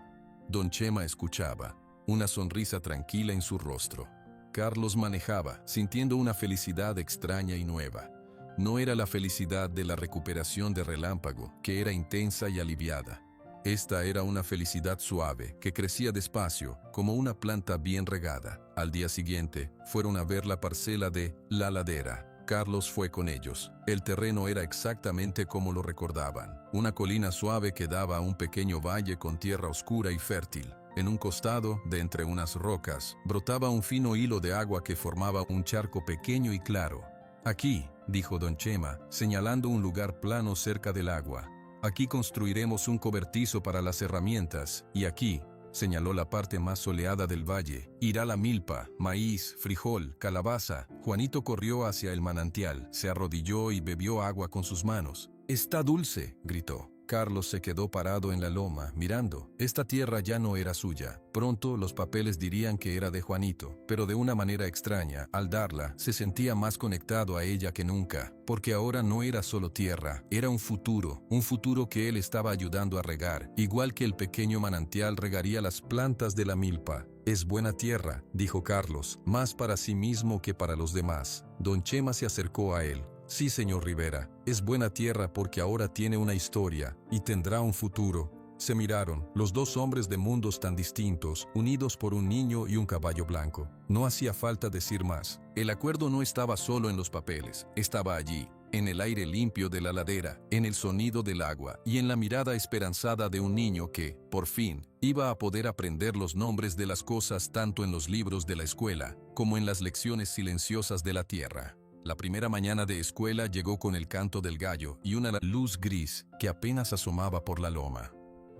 Don Chema escuchaba, una sonrisa tranquila en su rostro. Carlos manejaba, sintiendo una felicidad extraña y nueva. No era la felicidad de la recuperación de Relámpago, que era intensa y aliviada. Esta era una felicidad suave, que crecía despacio, como una planta bien regada. Al día siguiente, fueron a ver la parcela de La Ladera. Carlos fue con ellos. El terreno era exactamente como lo recordaban. Una colina suave que daba a un pequeño valle con tierra oscura y fértil. En un costado, de entre unas rocas, brotaba un fino hilo de agua que formaba un charco pequeño y claro. «Aquí», dijo don Chema, señalando un lugar plano cerca del agua. «Aquí construiremos un cobertizo para las herramientas, y aquí», señaló la parte más soleada del valle, «irá la milpa, maíz, frijol, calabaza». Juanito corrió hacia el manantial, se arrodilló y bebió agua con sus manos. «Está dulce», gritó. Carlos se quedó parado en la loma, mirando. Esta tierra ya no era suya. Pronto los papeles dirían que era de Juanito, pero de una manera extraña, al darla, se sentía más conectado a ella que nunca, porque ahora no era solo tierra, era un futuro que él estaba ayudando a regar, igual que el pequeño manantial regaría las plantas de la milpa. «Es buena tierra», dijo Carlos, más para sí mismo que para los demás. Don Chema se acercó a él. «Sí, señor Rivera, es buena tierra porque ahora tiene una historia y tendrá un futuro». Se miraron, los dos hombres de mundos tan distintos, unidos por un niño y un caballo blanco. No hacía falta decir más. El acuerdo no estaba solo en los papeles, estaba allí, en el aire limpio de la ladera, en el sonido del agua y en la mirada esperanzada de un niño que, por fin, iba a poder aprender los nombres de las cosas tanto en los libros de la escuela como en las lecciones silenciosas de la tierra. La primera mañana de escuela llegó con el canto del gallo y una luz gris que apenas asomaba por la loma.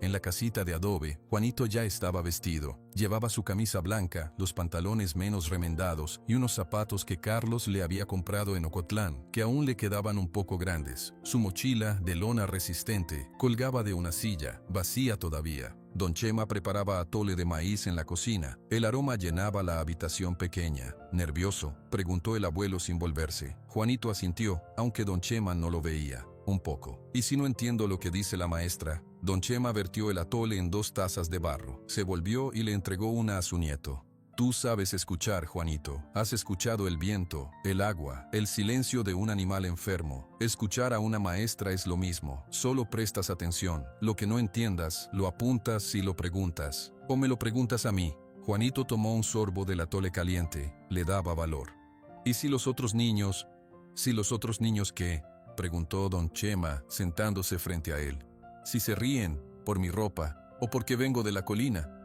En la casita de adobe, Juanito ya estaba vestido. Llevaba su camisa blanca, los pantalones menos remendados y unos zapatos que Carlos le había comprado en Ocotlán, que aún le quedaban un poco grandes. Su mochila, de lona resistente, colgaba de una silla, vacía todavía. Don Chema preparaba atole de maíz en la cocina. El aroma llenaba la habitación pequeña. «¿Nervioso?», preguntó el abuelo sin volverse. Juanito asintió, aunque don Chema no lo veía. «Un poco. ¿Y si no entiendo lo que dice la maestra?». Don Chema vertió el atole en 2 tazas de barro. Se volvió y le entregó una a su nieto. «Tú sabes escuchar, Juanito. Has escuchado el viento, el agua, el silencio de un animal enfermo. Escuchar a una maestra es lo mismo. Solo prestas atención. Lo que no entiendas, lo apuntas y lo preguntas. O me lo preguntas a mí». Juanito tomó un sorbo del atole caliente. Le daba valor. «¿Y si los otros niños? ¿Si los otros niños qué?», preguntó don Chema, sentándose frente a él. «Si se ríen, por mi ropa, o porque vengo de la colina».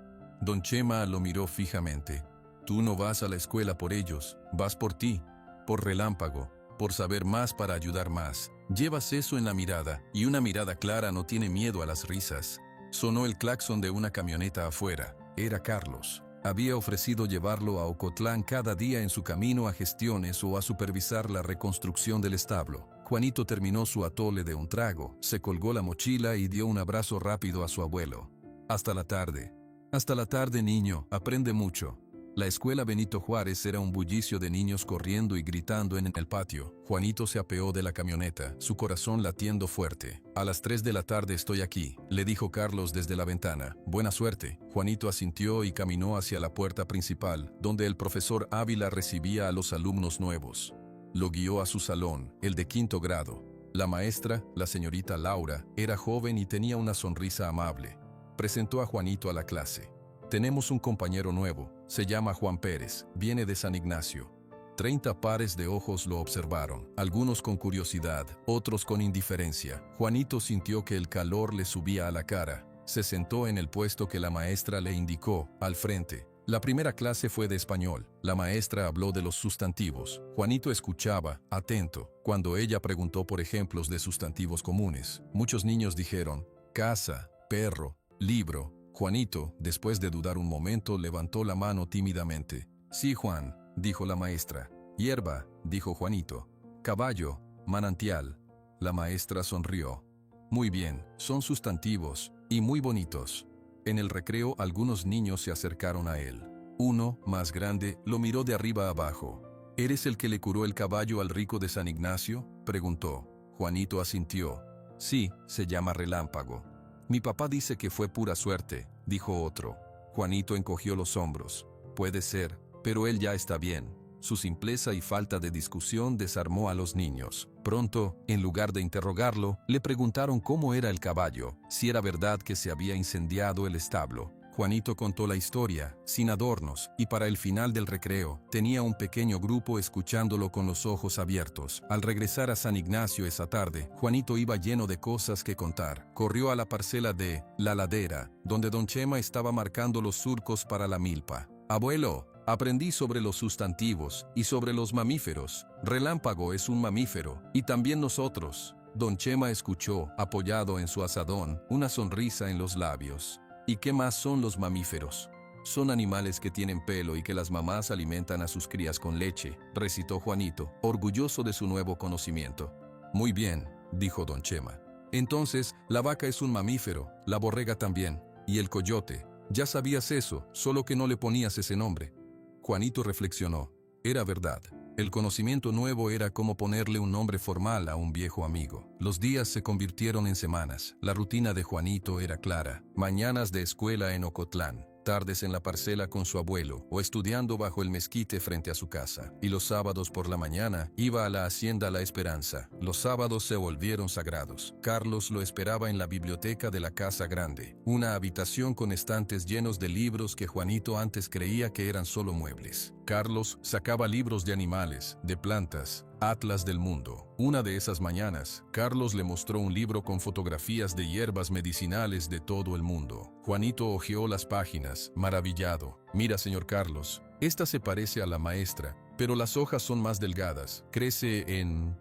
Don Chema lo miró fijamente. «Tú no vas a la escuela por ellos, vas por ti, por Relámpago, por saber más para ayudar más. Llevas eso en la mirada, y una mirada clara no tiene miedo a las risas». Sonó el claxon de una camioneta afuera. Era Carlos. Había ofrecido llevarlo a Ocotlán cada día en su camino a gestiones o a supervisar la reconstrucción del establo. Juanito terminó su atole de un trago, se colgó la mochila y dio un abrazo rápido a su abuelo. «Hasta la tarde». «Hasta la tarde, niño, aprende mucho». La escuela Benito Juárez era un bullicio de niños corriendo y gritando en el patio. Juanito se apeó de la camioneta, su corazón latiendo fuerte. «A las 3 de la tarde estoy aquí», le dijo Carlos desde la ventana. «Buena suerte». Juanito asintió y caminó hacia la puerta principal, donde el profesor Ávila recibía a los alumnos nuevos. Lo guió a su salón, el de 5º grado. La maestra, la señorita Laura, era joven y tenía una sonrisa amable. Presentó a Juanito a la clase. Tenemos un compañero nuevo, se llama Juan Pérez, viene de San Ignacio. 30 pares de ojos lo observaron, algunos con curiosidad, otros con indiferencia. Juanito sintió que el calor le subía a la cara. Se sentó en el puesto que la maestra le indicó, al frente. La primera clase fue de español. La maestra habló de los sustantivos. Juanito escuchaba, atento, cuando ella preguntó por ejemplos de sustantivos comunes. Muchos niños dijeron, casa, perro, libro. Juanito, después de dudar un momento, levantó la mano tímidamente. Sí, Juan, dijo la maestra. Hierba, dijo Juanito. Caballo, manantial. La maestra sonrió. Muy bien, son sustantivos, y muy bonitos. En el recreo algunos niños se acercaron a él. Uno, más grande, lo miró de arriba abajo. ¿Eres el que le curó el caballo al rico de San Ignacio?, preguntó. Juanito asintió. Sí, se llama Relámpago. Mi papá dice que fue pura suerte, dijo otro. Juanito encogió los hombros. Puede ser, pero él ya está bien. Su simpleza y falta de discusión desarmó a los niños. Pronto, en lugar de interrogarlo, le preguntaron cómo era el caballo, si era verdad que se había incendiado el establo. Juanito contó la historia, sin adornos, y para el final del recreo, tenía un pequeño grupo escuchándolo con los ojos abiertos. Al regresar a San Ignacio esa tarde, Juanito iba lleno de cosas que contar. Corrió a la parcela de La Ladera, donde don Chema estaba marcando los surcos para la milpa. Abuelo, aprendí sobre los sustantivos y sobre los mamíferos. Relámpago es un mamífero, y también nosotros. Don Chema escuchó, apoyado en su azadón, una sonrisa en los labios. ¿Y qué más son los mamíferos? Son animales que tienen pelo y que las mamás alimentan a sus crías con leche, recitó Juanito, orgulloso de su nuevo conocimiento. Muy bien, dijo don Chema. Entonces, la vaca es un mamífero, la borrega también, y el coyote. Ya sabías eso, solo que no le ponías ese nombre. Juanito reflexionó. Era verdad. El conocimiento nuevo era como ponerle un nombre formal a un viejo amigo. Los días se convirtieron en semanas. La rutina de Juanito era clara. Mañanas de escuela en Ocotlán, tardes en la parcela con su abuelo o estudiando bajo el mezquite frente a su casa. Y los sábados por la mañana iba a la hacienda La Esperanza. Los sábados se volvieron sagrados. Carlos lo esperaba en la biblioteca de la casa grande, una habitación con estantes llenos de libros que Juanito antes creía que eran solo muebles. Carlos sacaba libros de animales, de plantas, atlas del mundo. Una de esas mañanas, Carlos le mostró un libro con fotografías de hierbas medicinales de todo el mundo. Juanito hojeó las páginas, maravillado. Mira, señor Carlos, esta se parece a la maestra, pero las hojas son más delgadas. Crece en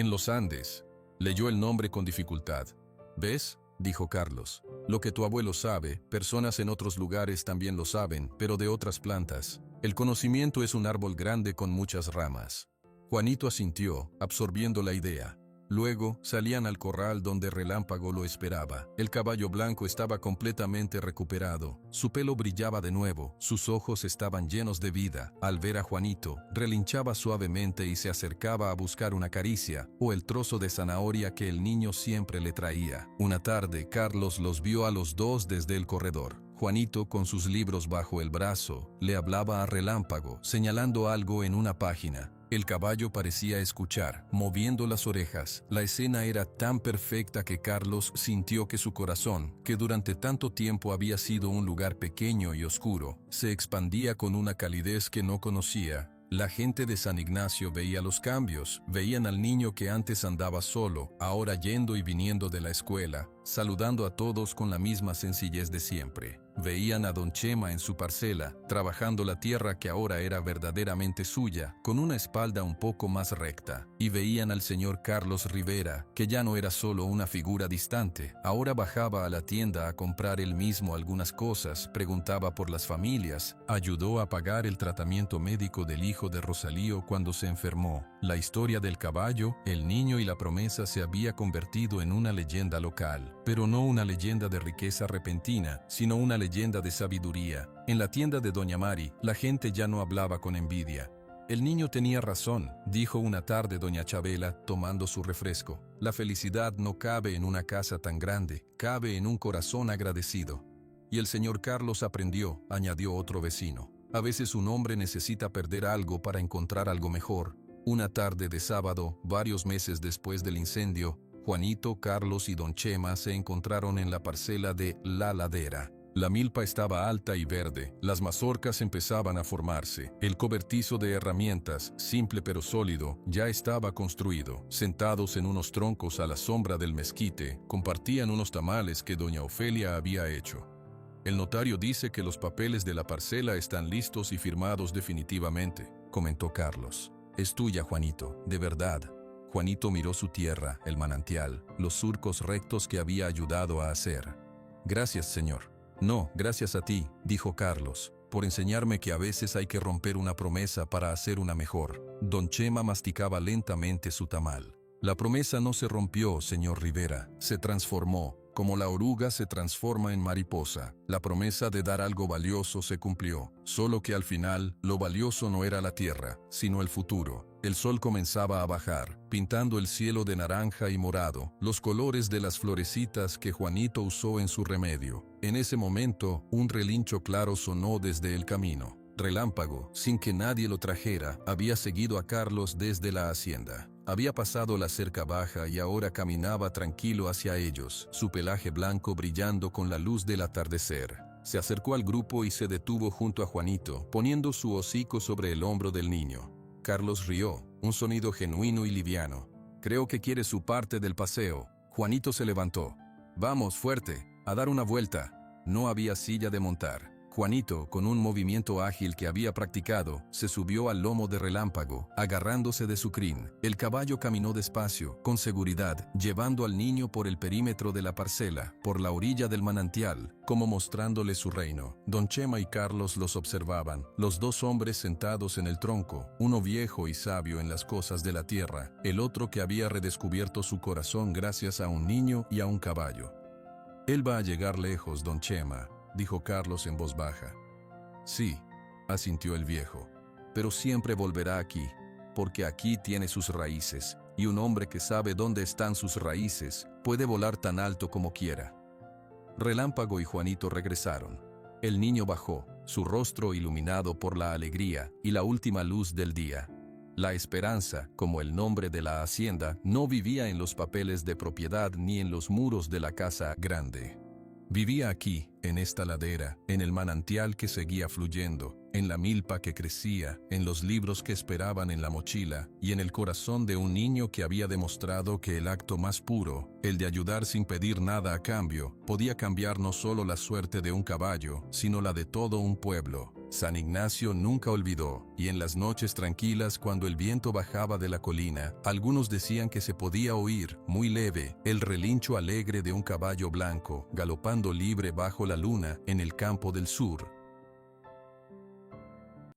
los Andes. Leyó el nombre con dificultad. ¿Ves?, dijo Carlos. Lo que tu abuelo sabe, personas en otros lugares también lo saben, pero de otras plantas. El conocimiento es un árbol grande con muchas ramas. Juanito asintió, absorbiendo la idea. Luego, salían al corral donde Relámpago lo esperaba. El caballo blanco estaba completamente recuperado. Su pelo brillaba de nuevo, sus ojos estaban llenos de vida. Al ver a Juanito, relinchaba suavemente y se acercaba a buscar una caricia, o el trozo de zanahoria que el niño siempre le traía. Una tarde, Carlos los vio a los dos desde el corredor. Juanito, con sus libros bajo el brazo, le hablaba a Relámpago, señalando algo en una página. El caballo parecía escuchar, moviendo las orejas. La escena era tan perfecta que Carlos sintió que su corazón, que durante tanto tiempo había sido un lugar pequeño y oscuro, se expandía con una calidez que no conocía. La gente de San Ignacio veía los cambios, veían al niño que antes andaba solo, ahora yendo y viniendo de la escuela, saludando a todos con la misma sencillez de siempre. Veían a don Chema en su parcela, trabajando la tierra que ahora era verdaderamente suya, con una espalda un poco más recta. Y veían al señor Carlos Rivera, que ya no era solo una figura distante, ahora bajaba a la tienda a comprar él mismo algunas cosas, preguntaba por las familias, ayudó a pagar el tratamiento médico del hijo de Rosalío cuando se enfermó. La historia del caballo, el niño y la promesa se había convertido en una leyenda local, pero no una leyenda de riqueza repentina, sino una leyenda de sabiduría. En la tienda de doña Mari, la gente ya no hablaba con envidia. El niño tenía razón, dijo una tarde doña Chabela, tomando su refresco. La felicidad no cabe en una casa tan grande, cabe en un corazón agradecido. Y el señor Carlos aprendió, añadió otro vecino. A veces un hombre necesita perder algo para encontrar algo mejor. Una tarde de sábado, varios meses después del incendio, Juanito, Carlos y don Chema se encontraron en la parcela de La Ladera. La milpa estaba alta y verde, las mazorcas empezaban a formarse. El cobertizo de herramientas, simple pero sólido, ya estaba construido. Sentados en unos troncos a la sombra del mezquite, compartían unos tamales que doña Ofelia había hecho. El notario dice que los papeles de la parcela están listos y firmados definitivamente, comentó Carlos. Es tuya, Juanito, de verdad. Juanito miró su tierra, el manantial, los surcos rectos que había ayudado a hacer. Gracias, señor. No, gracias a ti, dijo Carlos, por enseñarme que a veces hay que romper una promesa para hacer una mejor. Don Chema masticaba lentamente su tamal. La promesa no se rompió, señor Rivera, se transformó, como la oruga se transforma en mariposa. La promesa de dar algo valioso se cumplió, solo que al final, lo valioso no era la tierra, sino el futuro. El sol comenzaba a bajar, pintando el cielo de naranja y morado, los colores de las florecitas que Juanito usó en su remedio. En ese momento, un relincho claro sonó desde el camino. Relámpago, sin que nadie lo trajera, había seguido a Carlos desde la hacienda. Había pasado la cerca baja y ahora caminaba tranquilo hacia ellos, su pelaje blanco brillando con la luz del atardecer. Se acercó al grupo y se detuvo junto a Juanito, poniendo su hocico sobre el hombro del niño. Carlos rió, un sonido genuino y liviano. Creo que quiere su parte del paseo. Juanito se levantó. Vamos, fuerte, a dar una vuelta. No había silla de montar. Juanito, con un movimiento ágil que había practicado, se subió al lomo de Relámpago, agarrándose de su crin. El caballo caminó despacio, con seguridad, llevando al niño por el perímetro de la parcela, por la orilla del manantial, como mostrándole su reino. Don Chema y Carlos los observaban, los dos hombres sentados en el tronco, uno viejo y sabio en las cosas de la tierra, el otro que había redescubierto su corazón gracias a un niño y a un caballo. Él va a llegar lejos, don Chema, dijo Carlos en voz baja. Sí, asintió el viejo, pero siempre volverá aquí, porque aquí tiene sus raíces, y un hombre que sabe dónde están sus raíces puede volar tan alto como quiera. Relámpago y Juanito regresaron. El niño bajó, su rostro iluminado por la alegría y la última luz del día. La esperanza, como el nombre de la hacienda, no vivía en los papeles de propiedad ni en los muros de la casa grande. Vivía aquí, en esta ladera, en el manantial que seguía fluyendo, en la milpa que crecía, en los libros que esperaban en la mochila, y en el corazón de un niño que había demostrado que el acto más puro, el de ayudar sin pedir nada a cambio, podía cambiar no solo la suerte de un caballo, sino la de todo un pueblo. San Ignacio nunca olvidó, y en las noches tranquilas cuando el viento bajaba de la colina, algunos decían que se podía oír, muy leve, el relincho alegre de un caballo blanco, galopando libre bajo la luna en el campo del sur.